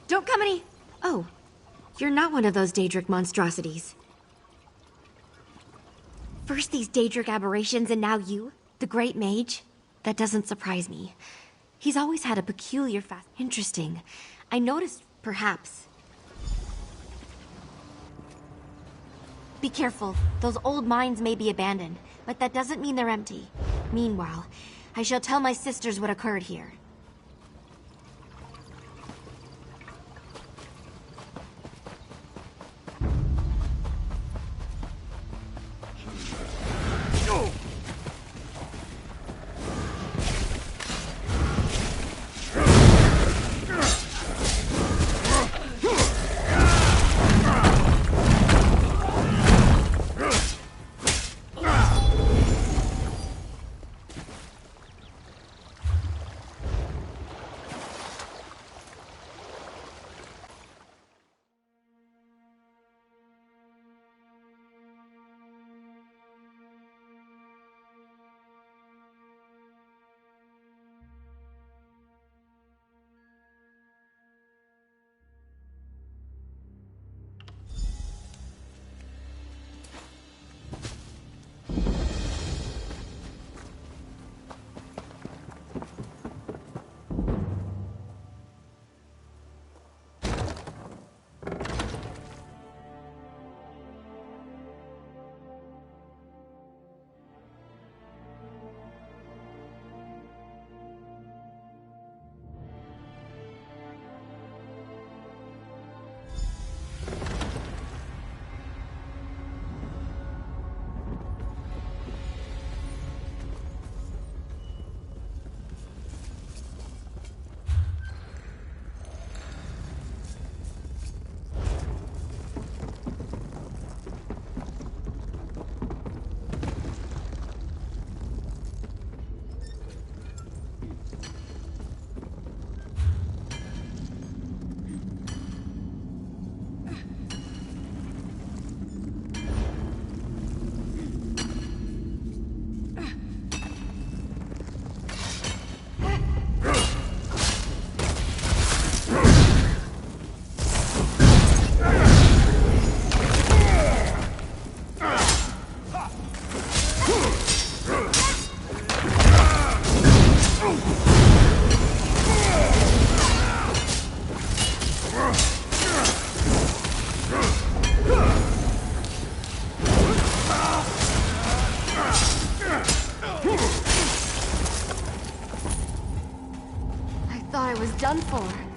[SPEAKER 19] Don't come any... Oh, you're not one of those Daedric monstrosities. First these Daedric aberrations and now you, the Great Mage? That doesn't surprise me. He's always had a peculiar Interesting. I noticed, perhaps. Be careful. Those old mines may be abandoned, but that doesn't mean they're empty. Meanwhile, I shall tell my sisters what occurred here. Done for.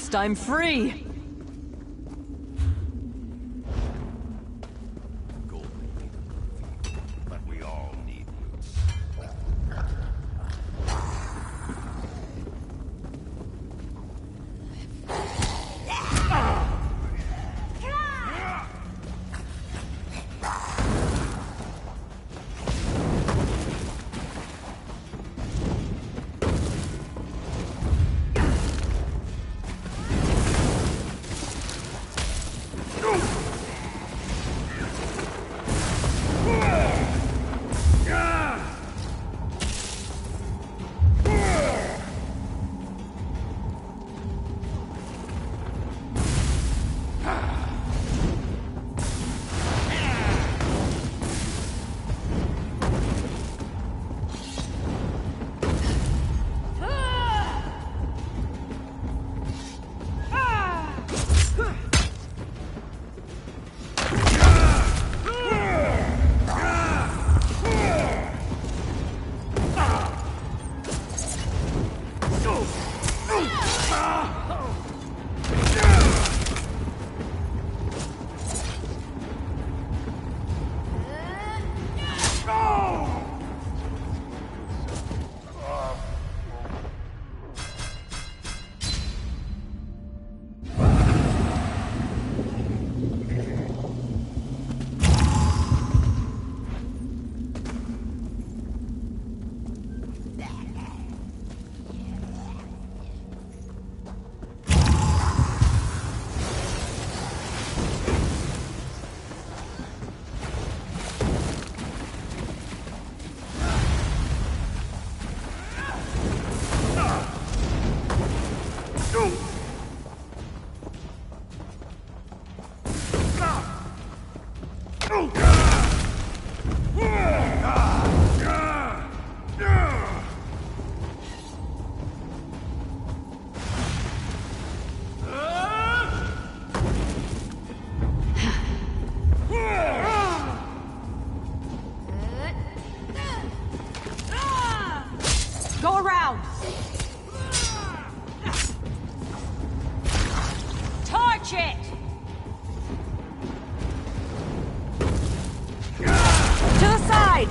[SPEAKER 14] last I'm free!
[SPEAKER 9] But we all need
[SPEAKER 17] Go around! Torch it! To the side!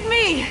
[SPEAKER 17] Aid me!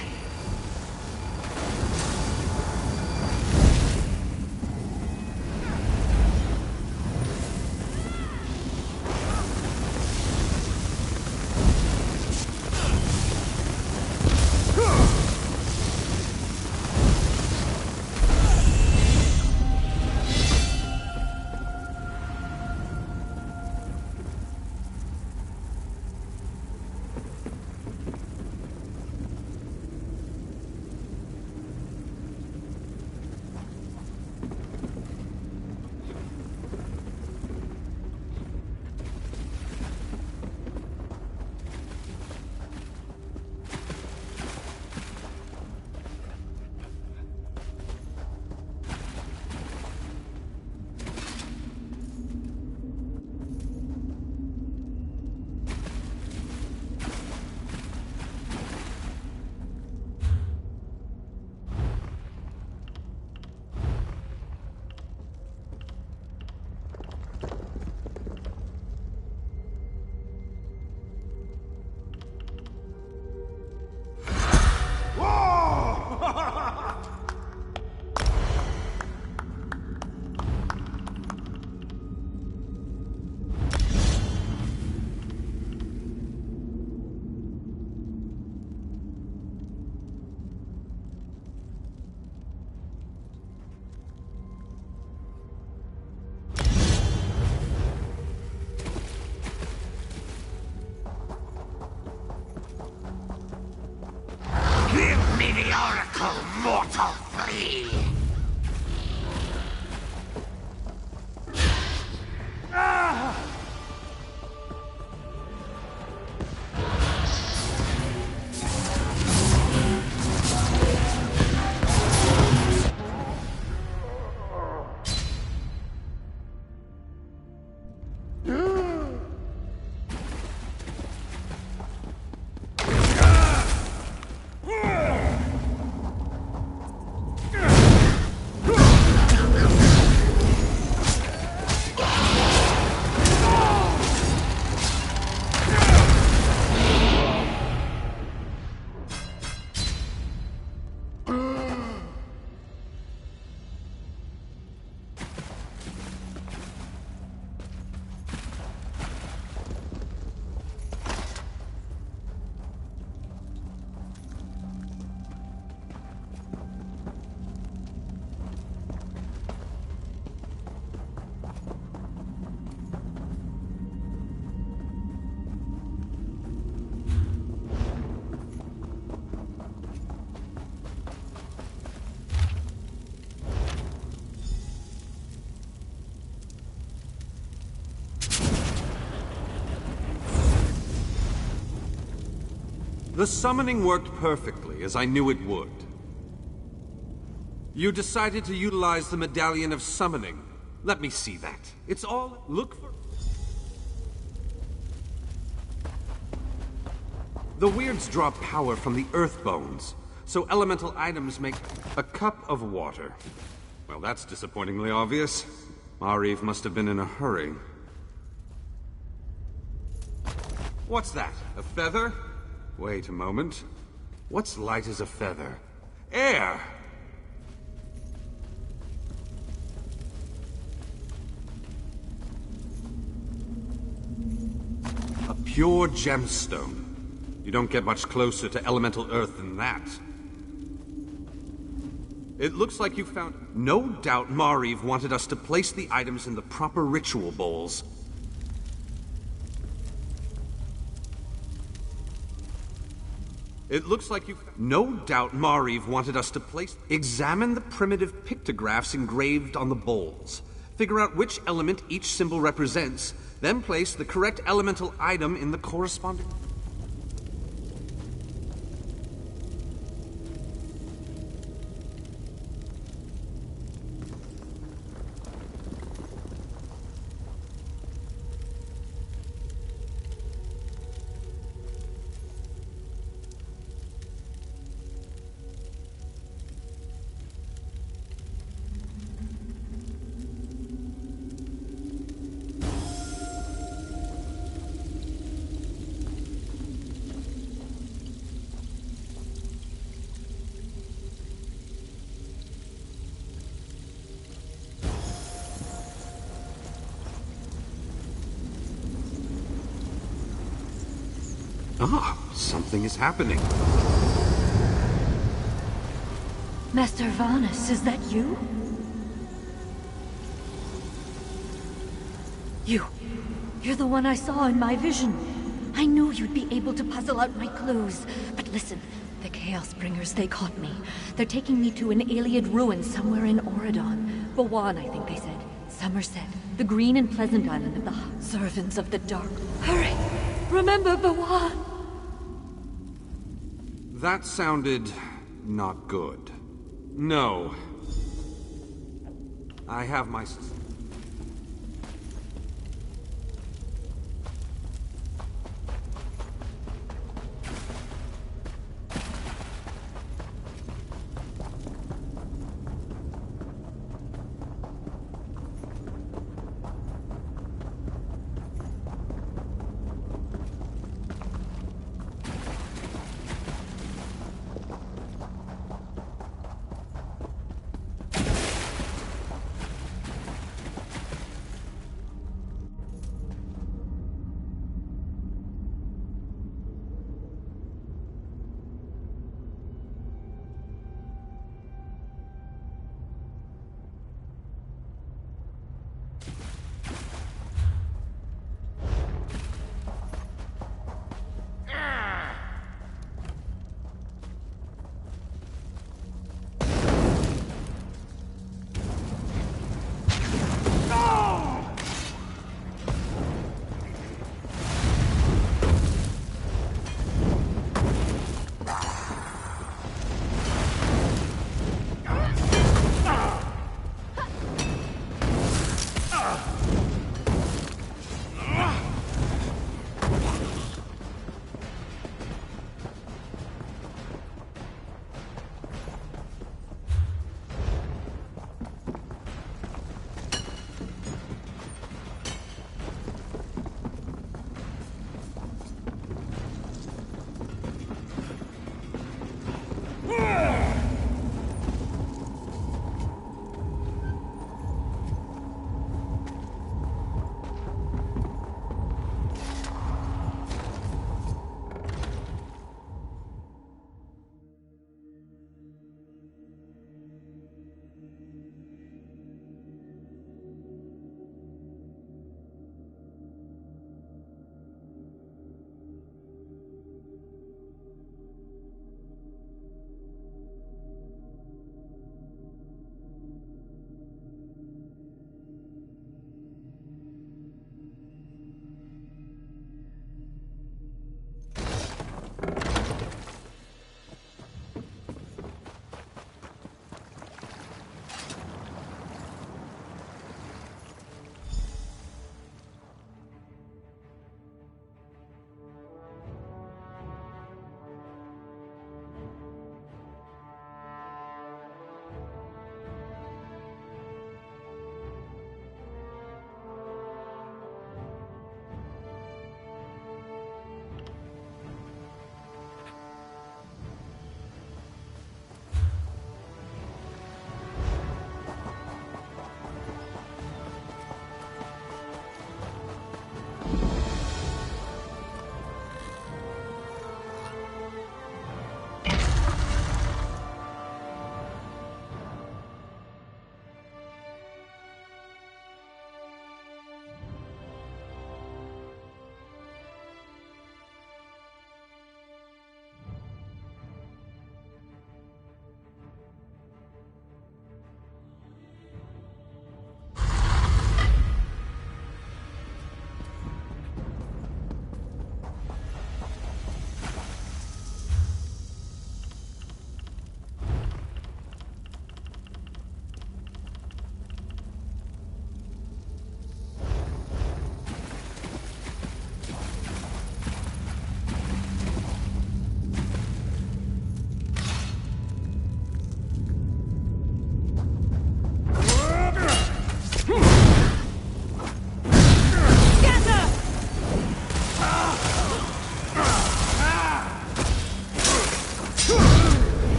[SPEAKER 10] Give me the Oracle, mortal flea!
[SPEAKER 13] The summoning worked perfectly, as I knew it would. You decided to utilize the Medallion of Summoning. Let me see that. It's all... Look for... The Weirds draw power from the Earth Bones, so elemental items make a cup of water. Well, that's disappointingly obvious. Mariv must have been in a hurry. What's that? A feather? Wait a moment. What's light as a feather? Air! A pure gemstone. You don't get much closer to elemental earth than that. It looks like you found... No doubt Mariv wanted us to place the items in the proper ritual bowls. It looks like you... No doubt Mariv wanted us to place... Examine the primitive pictographs engraved on the bowls. Figure out which element each symbol represents, then place the correct elemental item in the corresponding... Ah, something is happening.
[SPEAKER 14] Master Varnus, is that you? You're the one I saw in my vision. I knew you'd be able to puzzle out my clues. But listen, the Chaos Bringers, they caught me. They're taking me to an Iliad ruin somewhere in Auradon. Bawan, I think they said. Somerset, the green and pleasant island of the Servants of the Dark. Hurry! Remember Bawan!
[SPEAKER 13] That sounded not good. No. I have my...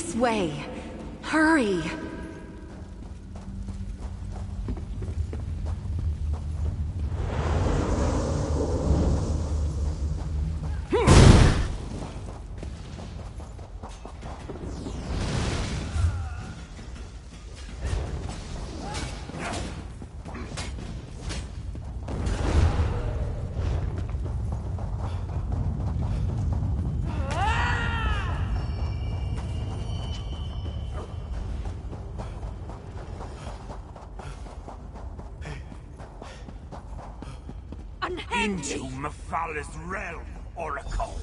[SPEAKER 19] This way. Hurry.
[SPEAKER 10] Into Mephal's realm, Oracle.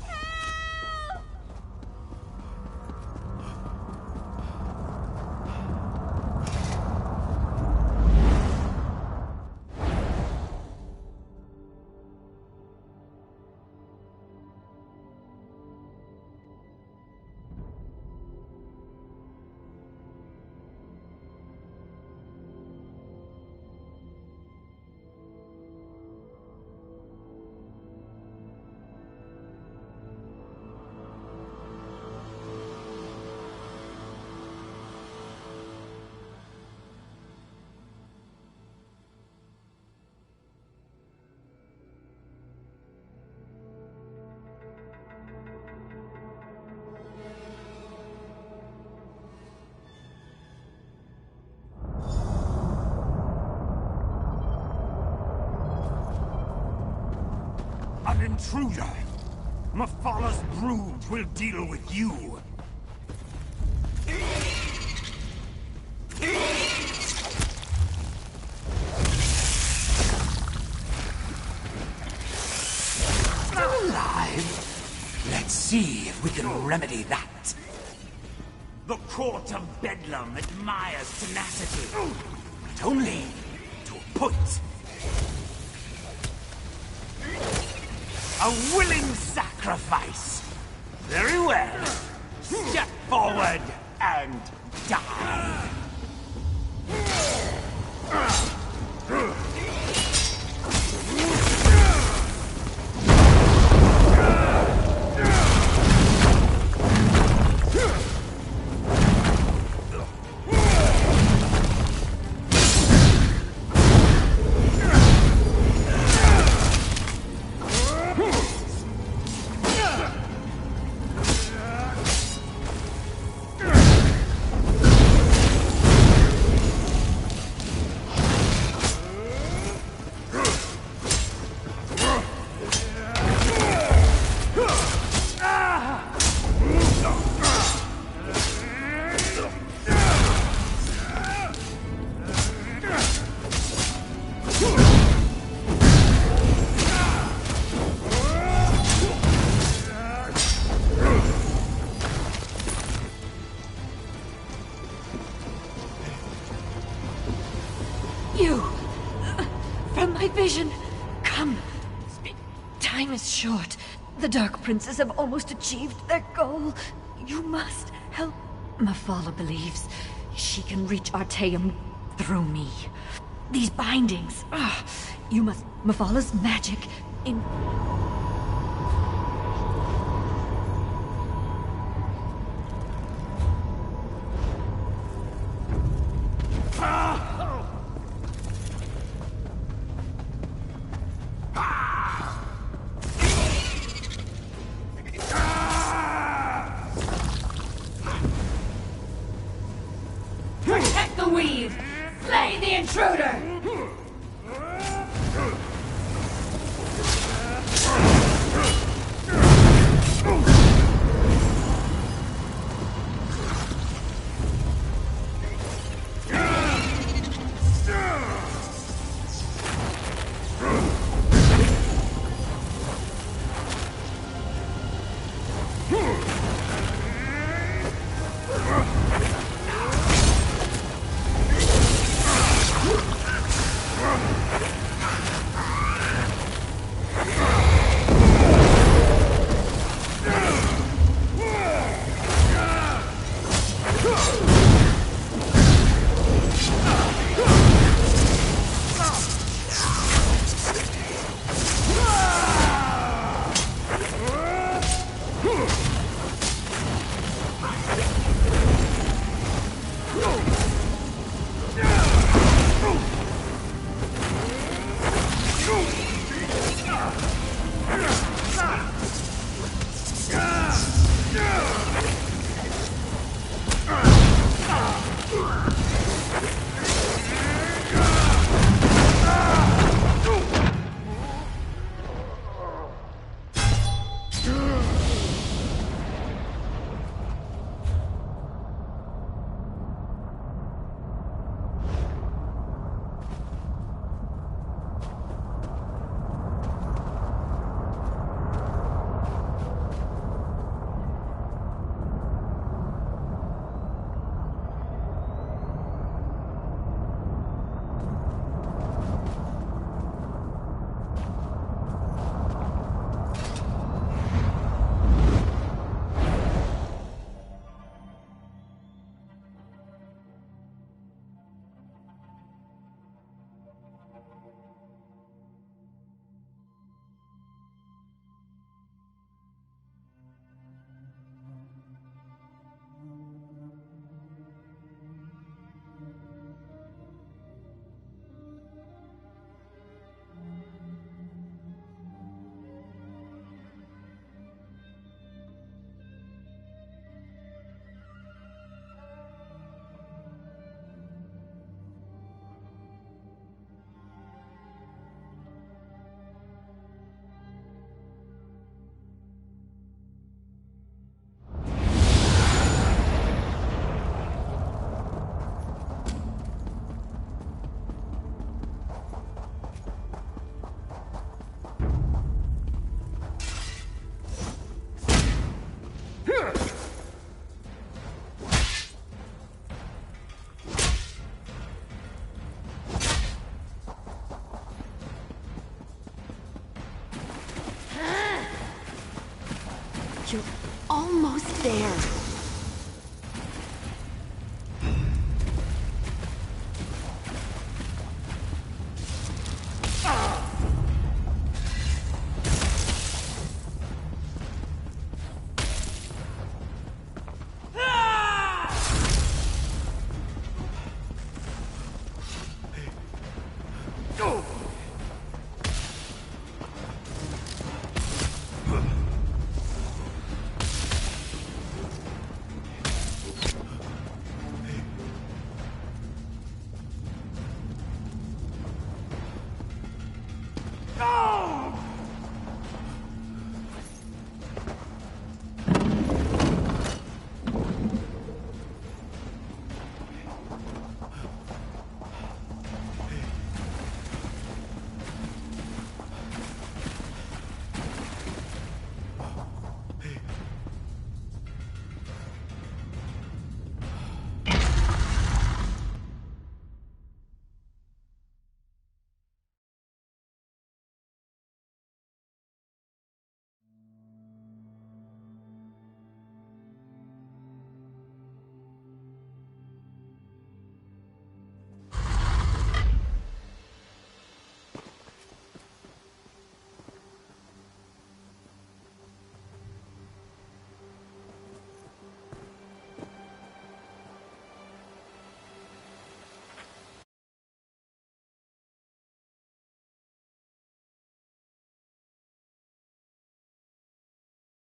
[SPEAKER 10] An intruder! Mephal's brood will deal with you! Still alive? Let's see if we can remedy that. The Court of Bedlam admires tenacity, but only to a point. A willing sacrifice. Very well. Step forward and die.
[SPEAKER 14] Vision! Come! Time is short. The Dark Princes have almost achieved their goal. You must help. Mephala believes she can reach Artaeum through me. These bindings. You must. Mephala's magic in.
[SPEAKER 17] Protect the weave! Slay the intruder!
[SPEAKER 19] You're almost there.